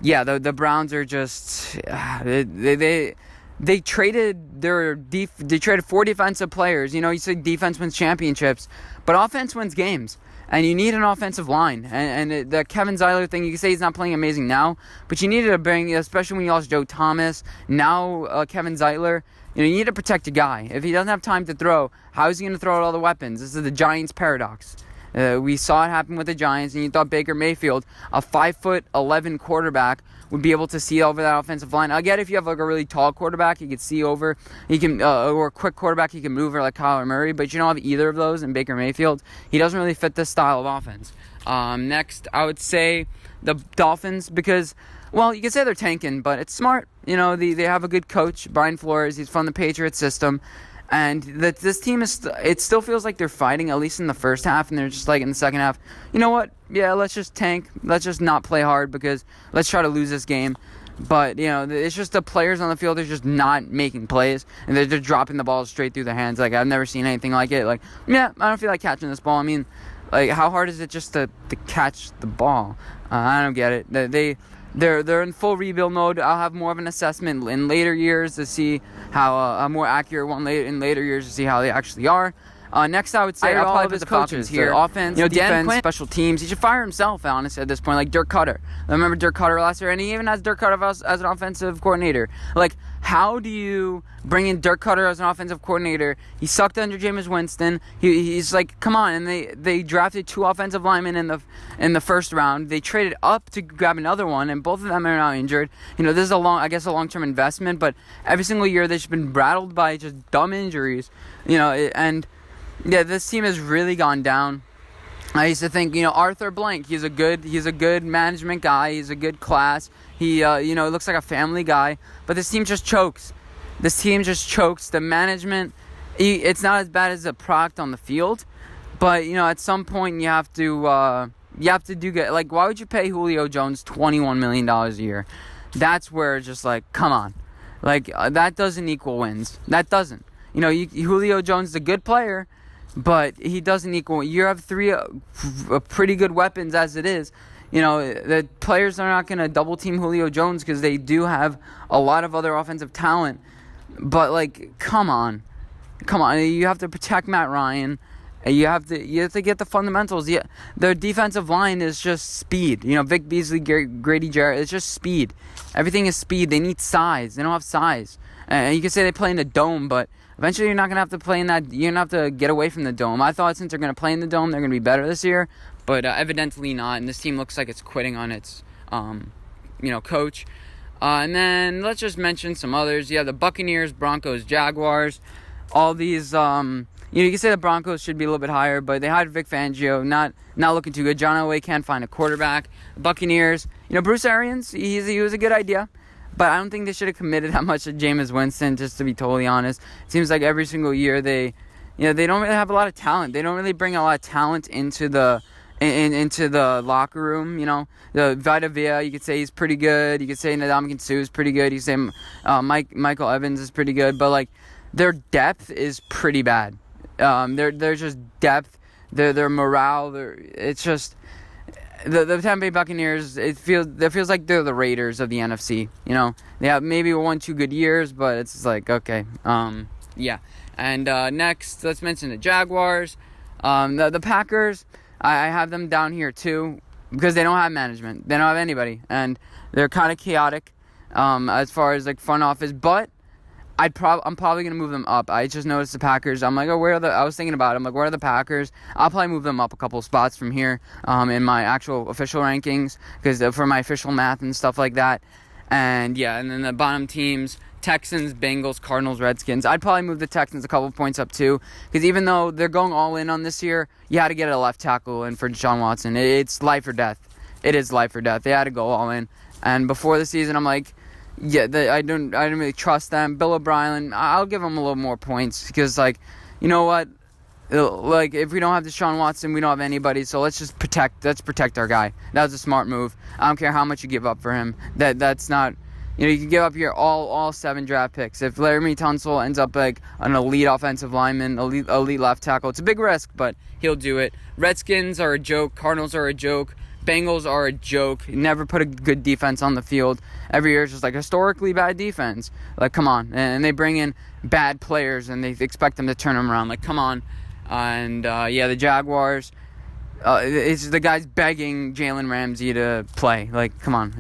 A: Yeah, the Browns are just they traded they traded 4 defensive players. You say defense wins championships, but offense wins games. And you need an offensive line. And the Kevin Zeiler thing, you can say he's not playing amazing now, but you needed to bring, especially when you lost Joe Thomas, now Kevin Zeiler, you need to protect a guy. If he doesn't have time to throw, how is he going to throw out all the weapons? This is the Giants paradox. We saw it happen with the Giants, and you thought Baker Mayfield, a 5'11" quarterback, would be able to see over that offensive line. I get if you have a really tall quarterback, he can see over. He can, or a quick quarterback, he can move like Kyler Murray. But you don't have either of those in Baker Mayfield. He doesn't really fit this style of offense. Next, I would say the Dolphins because, well, you can say they're tanking, but it's smart. They have a good coach, Brian Flores. He's from the Patriots system. And this team it still feels like they're fighting, at least in the first half, and they're just in the second half, you know what? Yeah, let's just tank. Let's just not play hard because let's try to lose this game. But, it's just the players on the field are just not making plays, and they're just dropping the ball straight through their hands. I've never seen anything like it. I don't feel like catching this ball. I mean, how hard is it just to catch the ball? I don't get it. They're in full rebuild mode. I'll have more of an assessment in later years to see how a more accurate one in later years to see how they actually are. Next, I would say all of his coaches here, offense, defense, special teams. He should fire himself, honestly, at this point, like Dirk Cutter. I remember Dirk Cutter last year, and he even has Dirk Cutter as an offensive coordinator. Like, how do you bring in Dirk Cutter as an offensive coordinator? He sucked under Jameis Winston. He's like, come on. And they drafted 2 offensive linemen in the first round. They traded up to grab another one, and both of them are now injured. This is a long-term investment, but every single year they've been rattled by just dumb injuries. This team has really gone down. I used to think, Arthur Blank, he's a good management guy. He's a good class. He, looks like a family guy. But this team just chokes. The management, it's not as bad as a product on the field. But, at some point you have to do good. Like, why would you pay Julio Jones $21 million a year? That's where it's just like, come on. Like, that doesn't equal wins. That doesn't. Julio Jones is a good player, but he doesn't equal. You have 3 pretty good weapons as it is. The players are not going to double team Julio Jones because they do have a lot of other offensive talent. But like, come on. You have to protect Matt Ryan. You have to get the fundamentals. Yeah, their defensive line is just speed. Vic Beasley, Grady Jarrett. It's just speed. Everything is speed. They need size. They don't have size. And you can say they play in a dome, but eventually you're not going to have to play in that. You're going to have to get away from the dome. I thought since they're going to play in the dome, they're going to be better this year. But evidently not. And this team looks like it's quitting on its, coach. And then let's just mention some others. You have the Buccaneers, Broncos, Jaguars. All these, you can say the Broncos should be a little bit higher, but they hired Vic Fangio. Not looking too good. John Elway can't find a quarterback. Buccaneers, Bruce Arians, he was a good idea. But I don't think they should have committed that much to Jameis Winston, just to be totally honest. It seems like every single year they don't really have a lot of talent. They don't really bring a lot of talent into the locker room. The Vita Vea, you could say he's pretty good. You could say Ndamukong Suh is pretty good. You could say Michael Evans is pretty good. But like, their depth is pretty bad. They're just depth. Their morale. It's just. The Tampa Bay Buccaneers, it feels like they're the Raiders of the NFC. They have maybe 1-2 good years, but it's just like, okay, yeah. And next, let's mention the Jaguars. The Packers, I have them down here too because they don't have management. They don't have anybody, and they're kind of chaotic as far as like front office. But I'm probably going to move them up. I just noticed the Packers. I'm like, I was thinking about it. I'm like, where are the Packers? I'll probably move them up a couple spots from here in my actual official rankings because for my official math and stuff like that. And yeah, and then the bottom teams, Texans, Bengals, Cardinals, Redskins. I'd probably move the Texans a couple points up too because even though they're going all in on this year, you had to get a left tackle in for Deshaun Watson. It's life or death. It is life or death. They had to go all in. And before the season, I'm like, yeah, I don't really trust them. Bill O'Brien, I'll give him a little more points because, like, you know what? Like, if we don't have Deshaun Watson, we don't have anybody. So let's protect our guy. That was a smart move. I don't care how much you give up for him. That's not. You can give up your all 7 draft picks. If Laramie Tunsil ends up like an elite offensive lineman, elite left tackle, it's a big risk, but he'll do it. Redskins are a joke. Cardinals are a joke. Bengals are a joke. Never put a good defense on the field. Every year it's just like historically bad defense. Like, come on. And they bring in bad players and they expect them to turn them around. Like, come on. And, the Jaguars. It's the guy's begging Jalen Ramsey to play. Like, come on.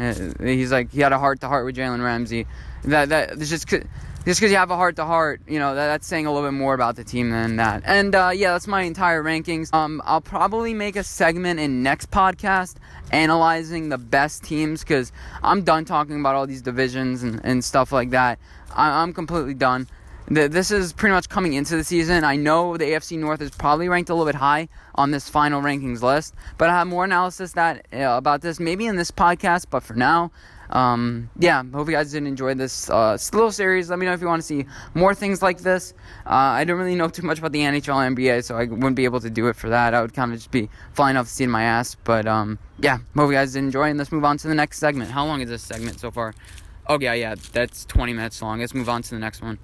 A: He's like, he had a heart-to-heart with Jalen Ramsey. It's just because you have a heart-to-heart, that's saying a little bit more about the team than that. And, that's my entire rankings. I'll probably make a segment in next podcast analyzing the best teams because I'm done talking about all these divisions and stuff like that. I'm completely done. This is pretty much coming into the season. I know the AFC North is probably ranked a little bit high on this final rankings list, but I have more analysis about this maybe in this podcast, but for now, hope you guys did enjoy this little series. Let me know if you want to see more things like this. I don't really know too much about the NHL and NBA, so I wouldn't be able to do it for that. I would kind of just be flying off the seat of my ass, but hope you guys did enjoy, and let's move on to the next segment. How long is this segment so far? Oh, yeah, that's 20 minutes long. Let's move on to the next one.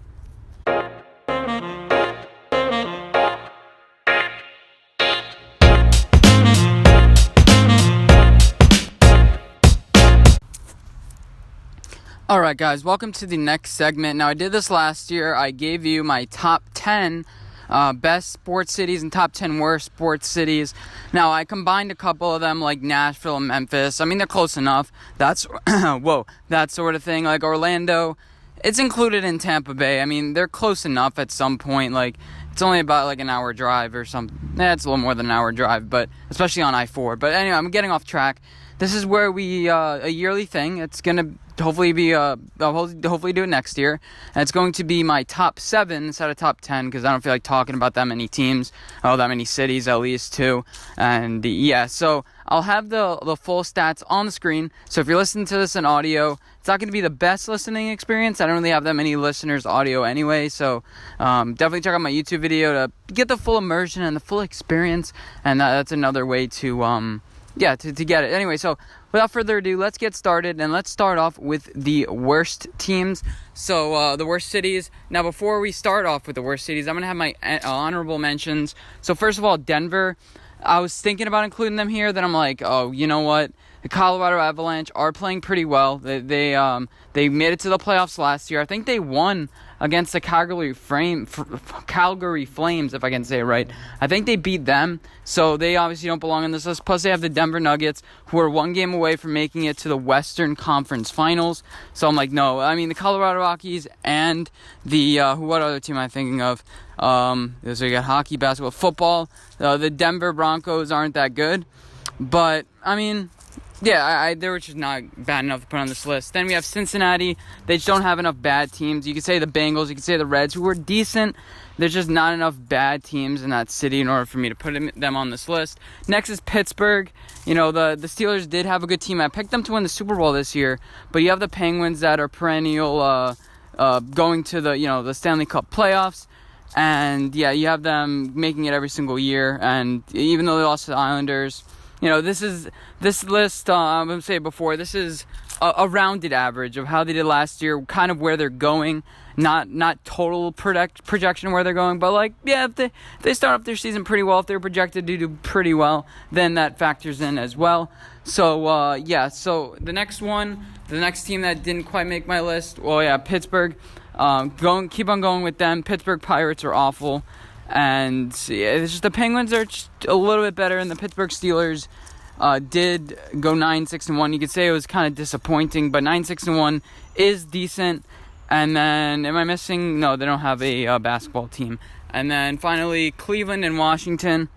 A: Alright guys, welcome to the next segment. Now I did this last year. I gave you my top 10 best sports cities and top 10 worst sports cities. Now, I combined a couple of them, like Nashville and Memphis. I mean, they're close enough. That's, that sort of thing. Like Orlando, it's included in Tampa Bay. I mean, they're close enough at some point. Like, it's only about like an hour drive or something. It's a little more than an hour drive, but especially on I-4. But anyway, I'm getting off track. This is where we, a yearly thing. It's going to hopefully be, hopefully do it next year. And it's going to be my top 7 instead of top 10, because I don't feel like talking about that many teams. That many cities at least, too. And yeah, so I'll have the full stats on the screen. So if you're listening to this in audio, it's not going to be the best listening experience. I don't really have that many listeners audio anyway. So definitely check out my YouTube video to get the full immersion and the full experience. And that's another way to get it. Anyway, so without further ado, let's get started, and let's start off with the worst teams. So, the worst cities. Now, before we start off with the worst cities, I'm going to have my honorable mentions. So, first of all, Denver. I was thinking about including them here, then I'm like, oh, you know what? The Colorado Avalanche are playing pretty well. They made it to the playoffs last year. I think they won against the Calgary Flames, if I can say it right. I think they beat them, so they obviously don't belong on this list. Plus, they have the Denver Nuggets, who are one game away from making it to the Western Conference Finals. So I'm like, no. I mean, the Colorado Rockies and the what other team am I thinking of? So you got hockey, basketball, football. The Denver Broncos aren't that good, but I mean, yeah, they were just not bad enough to put on this list. Then we have Cincinnati. They just don't have enough bad teams. You could say the Bengals. You could say the Reds, who were decent. There's just not enough bad teams in that city in order for me to put them on this list. Next is Pittsburgh. You know, the Steelers did have a good team. I picked them to win the Super Bowl this year. But you have the Penguins that are perennial going to the Stanley Cup playoffs. And, yeah, you have them making it every single year. And even though they lost to the Islanders, you know, this list, I'm going to say it before, this is a rounded average of how they did last year, kind of where they're going. Not total projection where they're going, but like, yeah, if they start off their season pretty well, if they're projected to do pretty well, then that factors in as well. So, yeah, so the next team that didn't quite make my list, well, yeah, Pittsburgh. Keep on going with them. Pittsburgh Pirates are awful. And yeah, it's just the Penguins are just a little bit better, and the Pittsburgh Steelers did go 9-6-1. You could say it was kind of disappointing, but 9-6-1 is decent. And then, am I missing? No, they don't have a basketball team. And then finally, Cleveland and Washington.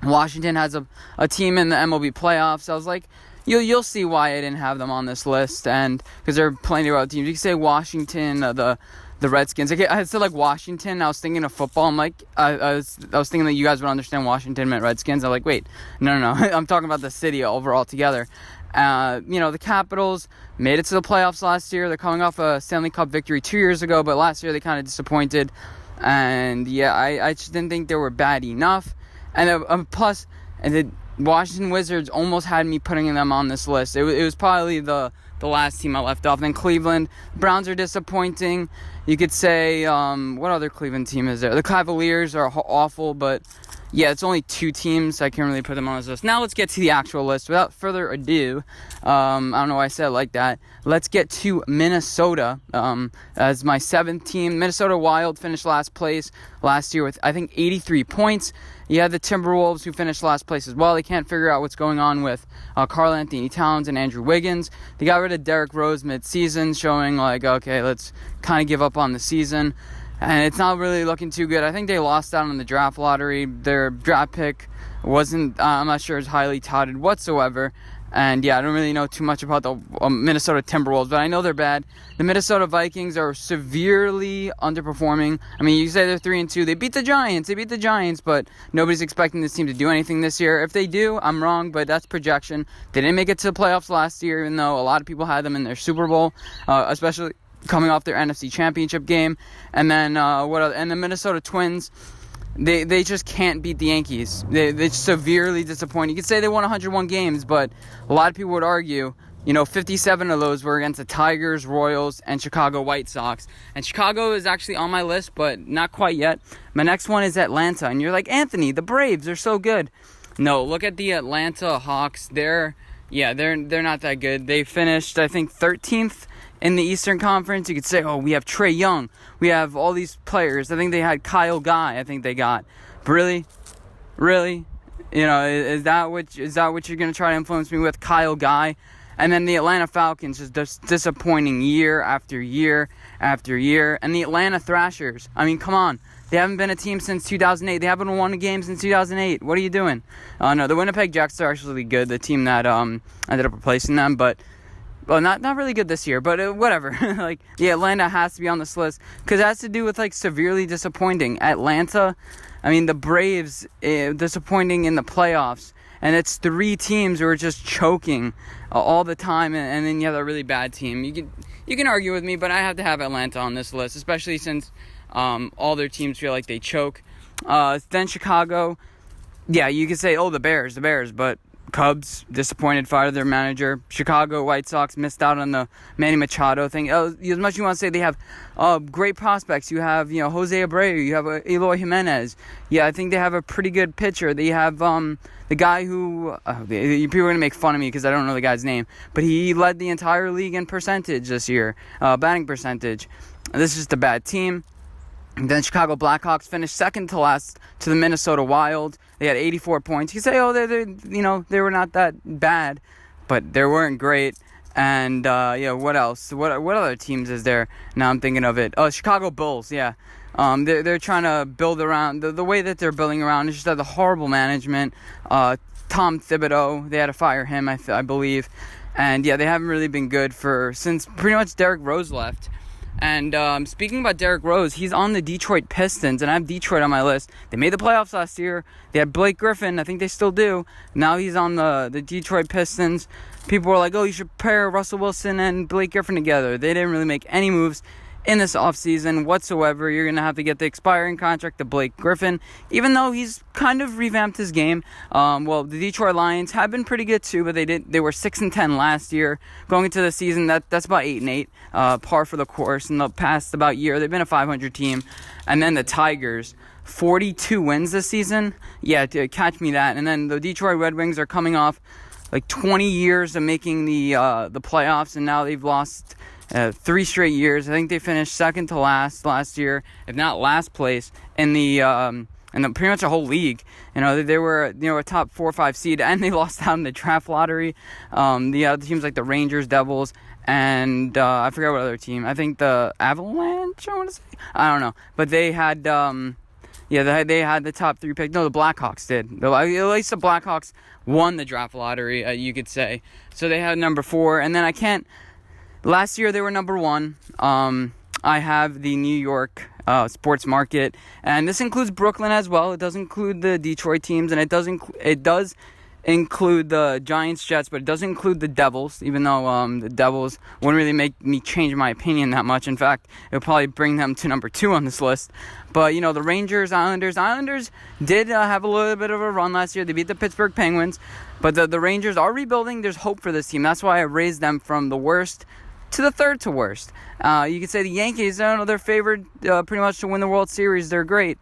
A: Washington has a team in the MLB playoffs. I was like, you'll see why I didn't have them on this list, and because there are plenty of other teams. You could say Washington, the Redskins. I said like Washington. I was thinking of football. I'm like, I was thinking that you guys would understand Washington meant Redskins. I'm like, wait, no. I'm talking about the city overall together. The Capitals made it to the playoffs last year. They're coming off a Stanley Cup victory 2 years ago, but last year they kind of disappointed. And yeah, I just didn't think they were bad enough. And plus, the Washington Wizards almost had me putting them on this list. It was probably the last team I left off. Then Cleveland. Browns are disappointing. You could say, what other Cleveland team is there? The Cavaliers are awful, but yeah, it's only 2 teams. I can't really put them on this list. Now let's get to the actual list. Without further ado, I don't know why I said it like that. Let's get to Minnesota as my 7th team. Minnesota Wild finished last place last year with, I think, 83 points. You had the Timberwolves, who finished last place as well. They can't figure out what's going on with Karl Anthony Towns and Andrew Wiggins. They got rid of Derrick Rose mid-season, showing like, okay, let's kind of give up on the season. And it's not really looking too good. I think they lost out on the draft lottery. Their draft pick wasn't, I'm not sure, as highly touted whatsoever. And yeah, I don't really know too much about the Minnesota Timberwolves, but I know they're bad. The Minnesota Vikings are severely underperforming. I mean, you say they're 3-2. They beat the Giants, but nobody's expecting this team to do anything this year. If they do, I'm wrong, but that's projection. They didn't make it to the playoffs last year, even though a lot of people had them in their Super Bowl, especially coming off their NFC Championship game. And then and the Minnesota Twins, they just can't beat the Yankees. They're severely disappointing. You could say they won 101 games, but a lot of people would argue, 57 of those were against the Tigers, Royals, and Chicago White Sox. And Chicago is actually on my list, but not quite yet. My next one is Atlanta. And you're like, Anthony, the Braves are so good. No, look at the Atlanta Hawks. They're not that good. They finished, I think, 13th in the Eastern Conference, you could say, oh, we have Trae Young. We have all these players. I think they had Kyle Guy, I think they got. But really? You know, is that what you're going to try to influence me with, Kyle Guy? And then the Atlanta Falcons just disappointing year after year after year. And the Atlanta Thrashers, I mean, come on. They haven't been a team since 2008. They haven't won a game since 2008. What are you doing? No, the Winnipeg Jets are actually good, the team that ended up replacing them. But, well, not really good this year, but whatever. Like, yeah, Atlanta has to be on this list because it has to do with, like, severely disappointing. Atlanta, I mean, the Braves, disappointing in the playoffs. And it's 3 teams who are just choking all the time, and then you have a really bad team. You can argue with me, but I have to have Atlanta on this list, especially since all their teams feel like they choke. Then Chicago, yeah, you could say, oh, the Bears, but Cubs, disappointed, fired their manager. Chicago White Sox missed out on the Manny Machado thing. As much as you want to say they have great prospects, you have Jose Abreu, you have Eloy Jimenez. Yeah, I think they have a pretty good pitcher. They have the guy who people are gonna make fun of me because I don't know the guy's name, but he led the entire league in percentage this year, batting percentage. This is just a bad team. And then Chicago Blackhawks finished second to last to the Minnesota Wild. They had 84 points. You say, oh, they were not that bad, but they weren't great. And what else? What other teams is there? Now I'm thinking of it. Oh, Chicago Bulls. Yeah, they're trying to build around the way that they're building around is just the horrible management. Tom Thibodeau, they had to fire him, I believe. And yeah, they haven't really been good since pretty much Derrick Rose left. And speaking about Derrick Rose, he's on the Detroit Pistons, and I have Detroit on my list. They made the playoffs last year. They had Blake Griffin. I think they still do. Now he's on the Detroit Pistons. People were like, oh, you should pair Russell Wilson and Blake Griffin together. They didn't really make any moves in this offseason whatsoever. You're going to have to get the expiring contract of Blake Griffin, even though he's kind of revamped his game. The Detroit Lions have been pretty good too, but they were 6-10 last year. Going into the season, that's about 8-8, par for the course. In the past about year, they've been a 500 team. And then the Tigers, 42 wins this season. Yeah, catch me that. And then the Detroit Red Wings are coming off like 20 years of making the playoffs, and now they've lost 3 straight years. I think they finished second to last year, if not last place in the pretty much the whole league. They were a top 4 or 5 seed, and they lost out in the draft lottery. The other teams like the Rangers, Devils, and I forgot what other team. I think the Avalanche. I want to say. I don't know, but they had they had the top 3 pick. No, the Blackhawks did. At least the Blackhawks won the draft lottery, you could say. So they had number 4, and then last year they were number 1. I have the New York sports market, and this includes Brooklyn as well. It does include the Detroit teams, and it does include the Giants, Jets, but it doesn't include the Devils, even though the Devils wouldn't really make me change my opinion that much. In fact, it would probably bring them to number 2 on this list. But, the Rangers, Islanders did have a little bit of a run last year. They beat the Pittsburgh Penguins, but the Rangers are rebuilding. There's hope for this team. That's why I raised them from the worst to the 3rd to worst. You could say the Yankees, they're favored pretty much to win the World Series. They're great.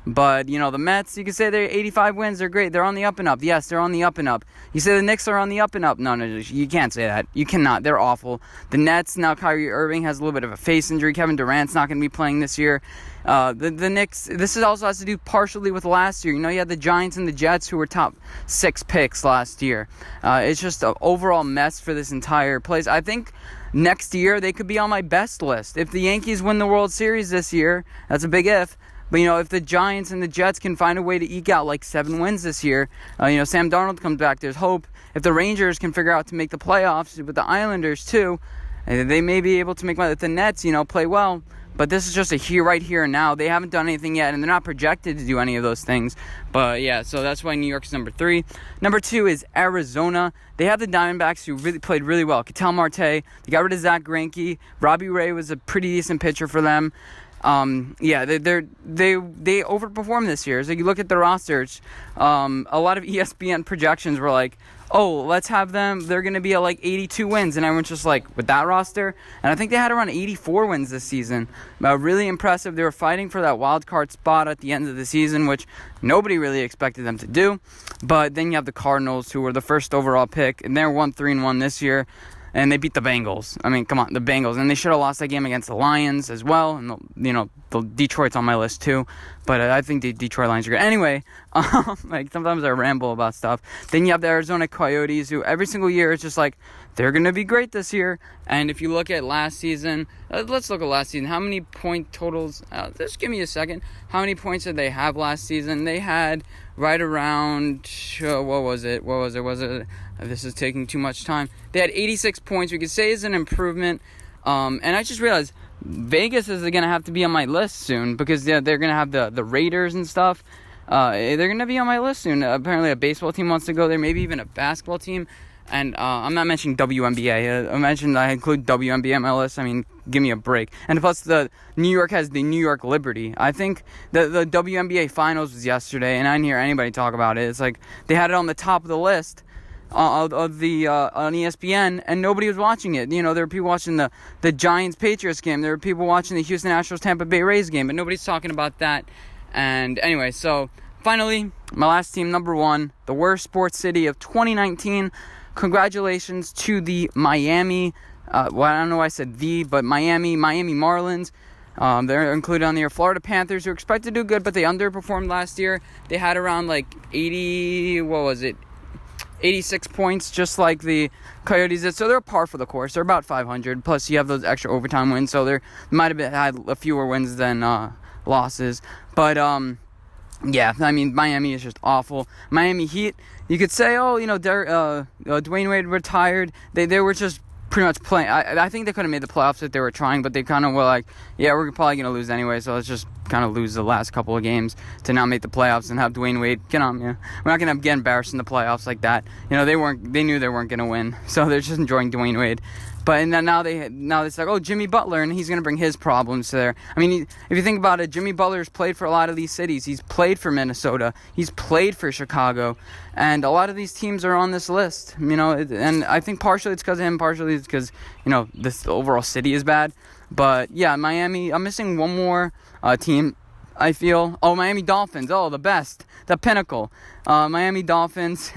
A: But, the Mets, you could say they're 85 wins. They're great. They're on the up and up. Yes, they're on the up and up. You say the Knicks are on the up and up. No, you can't say that. You cannot. They're awful. The Nets, now Kyrie Irving has a little bit of a face injury. Kevin Durant's not going to be playing this year. The Knicks, this also has to do partially with last year. You had the Giants and the Jets who were top 6 picks last year. It's just an overall mess for this entire place. I think next year they could be on my best list. If the Yankees win the World Series this year, that's a big if. But, if the Giants and the Jets can find a way to eke out like 7 wins this year, Sam Darnold comes back, there's hope. If the Rangers can figure out to make the playoffs with the Islanders too, they may be able to make money. If the Nets, play well. But this is just right here and now. They haven't done anything yet, and they're not projected to do any of those things. But, yeah, so that's why New York's number 3. Number 2 is Arizona. They have the Diamondbacks who really played really well. Ketel Marte, they got rid of Zach Greinke. Robbie Ray was a pretty decent pitcher for them. They overperformed this year. So you look at the rosters, a lot of ESPN projections were like, oh, let's have them, they're going to be at like 82 wins. And everyone's just like, with that roster? And I think they had around 84 wins this season. Really impressive. They were fighting for that wild card spot at the end of the season, which nobody really expected them to do. But then you have the Cardinals, who were the first overall pick, and they're 1-3-1 this year. and they beat the Bengals. I mean, come on, the Bengals. And they should have lost that game against the Lions as well. And, the Detroit's on my list too. But I think the Detroit Lions are good. Anyway, like sometimes I ramble about stuff. Then you have the Arizona Coyotes, who every single year is just like, they're going to be great this year. And if you look at last season, let's look at last season. How many point totals? Just give me a second. How many points did they have last season? They had right around, what was it? This is taking too much time. They had 86 points. We could say is an improvement. And I just realized Vegas is going to have to be on my list soon because they're going to have the Raiders and stuff. They're going to be on my list soon. Apparently a baseball team wants to go there, maybe even a basketball team. And I'm not mentioning WNBA. I include WNBA on my list. I mean, give me a break. And plus, the New York has the New York Liberty. I think the WNBA Finals was yesterday, and I didn't hear anybody talk about it. It's like they had it on the top of the list on ESPN, and nobody was watching it. There were people watching the Giants-Patriots game. There were people watching the Houston Astros-Tampa Bay Rays game, but nobody's talking about that. And anyway, so finally, my last team, number 1, the worst sports city of 2019. Congratulations to the Miami, I don't know why I said but Miami Marlins. They're included on there. Florida Panthers, who are expected to do good, but they underperformed last year. They had around like 86 points, just like the Coyotes did. So they're par for the course. They're about 500. Plus, you have those extra overtime wins, so they might have had a fewer wins than losses. But yeah, I mean, Miami is just awful. Miami Heat, you could say, Dwayne Wade retired. They were just pretty much playing. I think they could have made the playoffs if they were trying, but they kind of were like, yeah, we're probably going to lose anyway, so let's just kind of lose the last couple of games to not make the playoffs and have Dwayne Wade get on. We're not going to get embarrassed in the playoffs like that. They knew they weren't going to win, so they're just enjoying Dwayne Wade. But and then now it's like, oh, Jimmy Butler, and he's going to bring his problems to there. I mean, if you think about it, Jimmy Butler's played for a lot of these cities. He's played for Minnesota. He's played for Chicago. And a lot of these teams are on this list, and I think partially it's because of him, partially it's because, this overall city is bad. But, yeah, Miami, I'm missing one more team, I feel. Oh, Miami Dolphins. Oh, the best. The pinnacle. Miami Dolphins.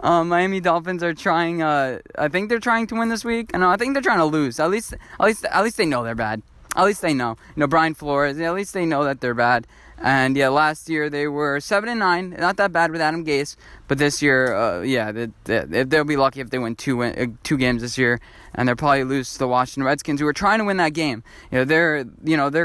A: Miami Dolphins are trying. I think they're trying to win this week. No, I think they're trying to lose. At least they know they're bad. At least they know. Brian Flores. At least they know that they're bad. And yeah, last year they were 7-9. Not that bad with Adam Gase. But this year, they'll be lucky if they win two games this year. And they'll probably lose to the Washington Redskins, who are trying to win that game. Their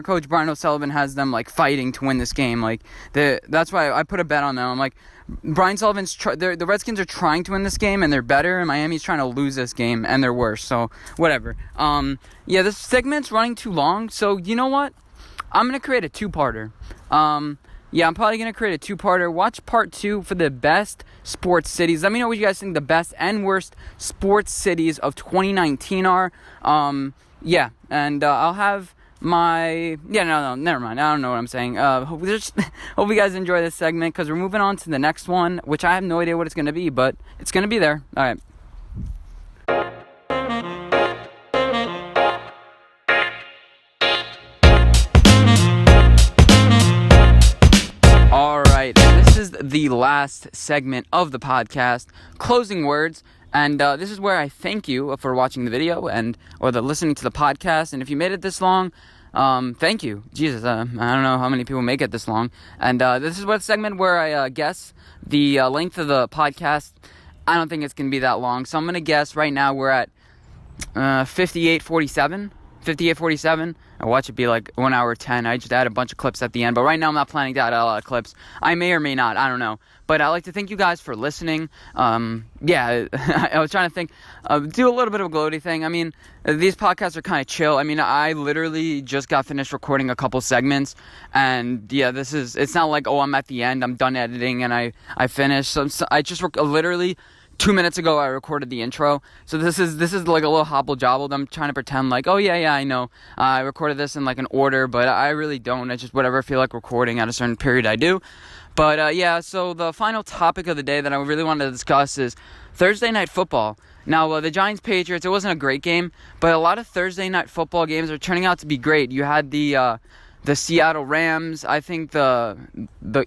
A: coach Brian O'Sullivan has them like fighting to win this game. Like that's why I put a bet on them. I'm like, Brian Sullivan's the Redskins are trying to win this game and they're better, and Miami's trying to lose this game and they're worse. So whatever. This segment's running too long. So you know what? I'm gonna create a two-parter. I'm probably going to create a two-parter. Watch part 2 for the best sports cities. Let me know what you guys think the best and worst sports cities of 2019 are. And I'll have my... no, never mind. I don't know what I'm saying. Hope you guys enjoy this segment, because we're moving on to the next one, which I have no idea what it's going to be, but it's going to be there. All right. This is the last segment of the podcast, closing words, and this is where I thank you for watching the video or listening to the podcast. And if you made it this long, thank you. Jesus, I don't know how many people make it this long. And this is what segment where I guess the length of the podcast. I don't think it's gonna be that long, so I'm gonna guess right now we're at 58:47. 58:47. I watch it be like 1 hour 10. I just add a bunch of clips at the end, but right now I'm not planning to add a lot of clips. I may or may not. I don't know. But I'd like to thank you guys for listening. I was trying to think, do a little bit of a gloaty thing. I mean, these podcasts are kind of chill. I mean, I literally just got finished recording a couple segments, and yeah, it's not like, oh, I'm at the end, I'm done editing, and I finished. So I just literally 2 minutes ago I recorded the intro, so this is like a little hobble-jobbled. I'm trying to pretend like, oh yeah, I know. I recorded this in like an order, but I really don't. It's just whatever I feel like recording at a certain period I do. But so the final topic of the day that I really wanted to discuss is Thursday night football. Now, the Giants-Patriots, it wasn't a great game, but a lot of Thursday night football games are turning out to be great. You had the Seattle Rams, I think the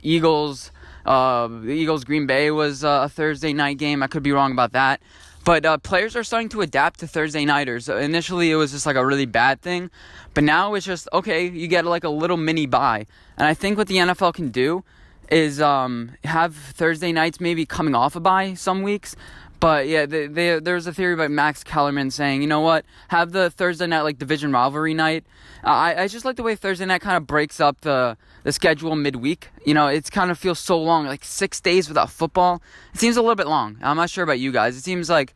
A: Eagles The Eagles-Green Bay was a Thursday night game. I could be wrong about that. But players are starting to adapt to Thursday nighters. Initially, it was just like a really bad thing. But now it's just, okay, you get like a little mini bye. And I think what the NFL can do is have Thursday nights maybe coming off a bye some weeks. But yeah, there's a theory by Max Kellerman saying, you know what, have the Thursday night like division rivalry night. I just like the way Thursday night kind of breaks up the schedule midweek. You know, it kind of feels so long, like 6 days without football. It seems a little bit long. I'm not sure about you guys. It seems like,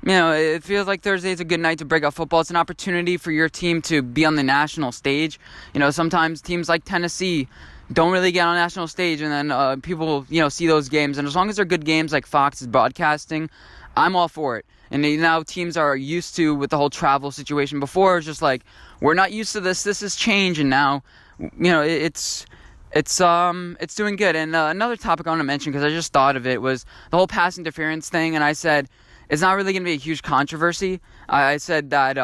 A: you know, it feels like Thursday is a good night to break up football. It's an opportunity for your team to be on the national stage. You know, sometimes teams like Tennessee don't really get on national stage, and then people, you know, see those games. And as long as they're good games like Fox is broadcasting, I'm all for it. And now teams are used to with the whole travel situation. Before, it was just like, we're not used to this. This is change, and now, you know, it's doing good. And another topic I want to mention, because I just thought of it, was the whole pass interference thing. And I said it's not really going to be a huge controversy. I said that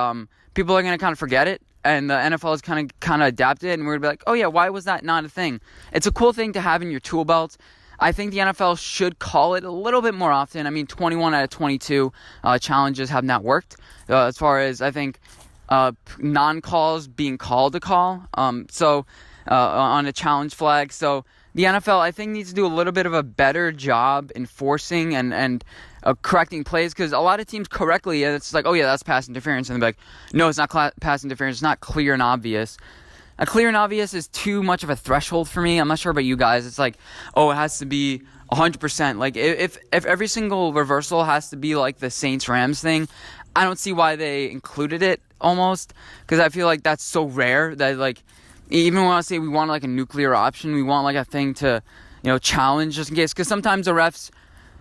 A: people are going to kind of forget it. And the NFL has kind of adapted, and we're going to be like, oh yeah, why was that not a thing? It's a cool thing to have in your tool belt. I think the NFL should call it a little bit more often. I mean, 21 out of 22 challenges have not worked. As far as, I think, non-calls being called a call. On a challenge flag. So the NFL, I think, needs to do a little bit of a better job enforcing and correcting plays, because a lot of teams correctly, and it's like, oh yeah, that's pass interference, and they're like, no, it's not pass interference, it's not clear and obvious. A clear and obvious is too much of a threshold for me. I'm not sure about you guys. It's like, oh, it has to be 100%. Like, if every single reversal has to be like the Saints-Rams thing, I don't see why they included it almost, because I feel like that's so rare that, like, even when I say we want like a nuclear option, we want like a thing to, you know, challenge just in case, because sometimes the refs,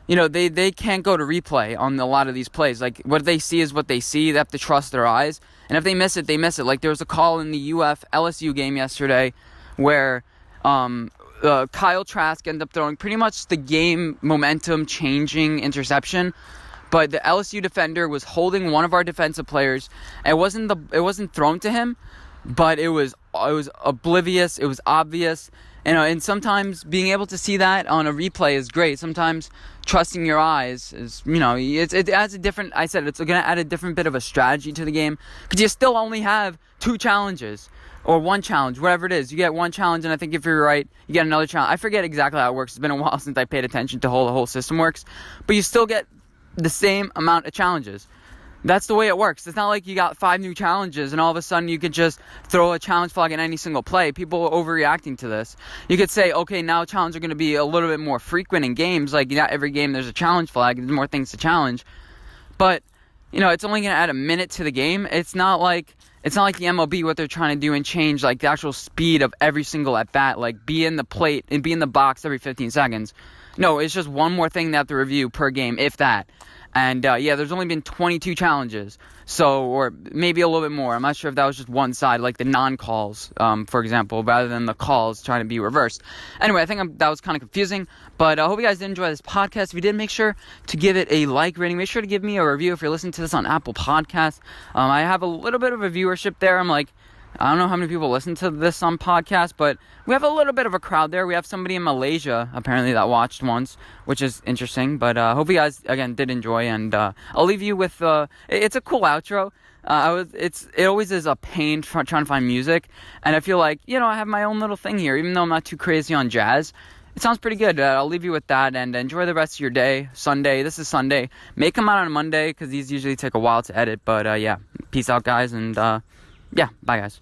A: you know, they can't go to replay on a lot of these plays. Like, what they see is what they see. They have to trust their eyes. And if they miss it, they miss it. Like, there was a call in the LSU game yesterday where Kyle Trask ended up throwing pretty much the game momentum changing interception. But the LSU defender was holding one of our defensive players. It wasn't thrown to him, but it was oblivious. It was obvious. You know, and sometimes being able to see that on a replay is great. Sometimes trusting your eyes is, you know, it adds a different, I said, it's going to add a different bit of a strategy to the game, because you still only have 2 challenges or 1 challenge, whatever it is. You get 1 challenge, and I think if you're right, you get another challenge. I forget exactly how it works. It's been a while since I paid attention to how the whole system works, but you still get the same amount of challenges. That's the way it works. It's not like you got 5 new challenges and all of a sudden you could just throw a challenge flag in any single play. People are overreacting to this. You could say, okay, now challenges are going to be a little bit more frequent in games. Like, not every game there's a challenge flag. There's more things to challenge. But, you know, it's only going to add a minute to the game. It's not like the MLB, what they're trying to do and change, like, the actual speed of every single at-bat. Like, be in the plate and be in the box every 15 seconds. No, it's just one more thing they have to review per game, if that. And, yeah, there's only been 22 challenges, so, or maybe a little bit more. I'm not sure if that was just one side, like the non-calls, for example, rather than the calls trying to be reversed. Anyway, I think that was kind of confusing, but I hope you guys did enjoy this podcast. If you did, make sure to give it a like rating. Make sure to give me a review if you're listening to this on Apple Podcasts. I have a little bit of a viewership there. I'm like, I don't know how many people listen to this on podcast, but we have a little bit of a crowd there. We have somebody in Malaysia, apparently, that watched once, which is interesting. But hope you guys, again, did enjoy. And I'll leave you with, it's a cool outro. It always is a pain trying to find music. And I feel like, you know, I have my own little thing here, even though I'm not too crazy on jazz. It sounds pretty good. I'll leave you with that, and enjoy the rest of your day. Sunday. This is Sunday. May come out on a Monday, because these usually take a while to edit. But, yeah, peace out, guys, and... yeah, bye guys.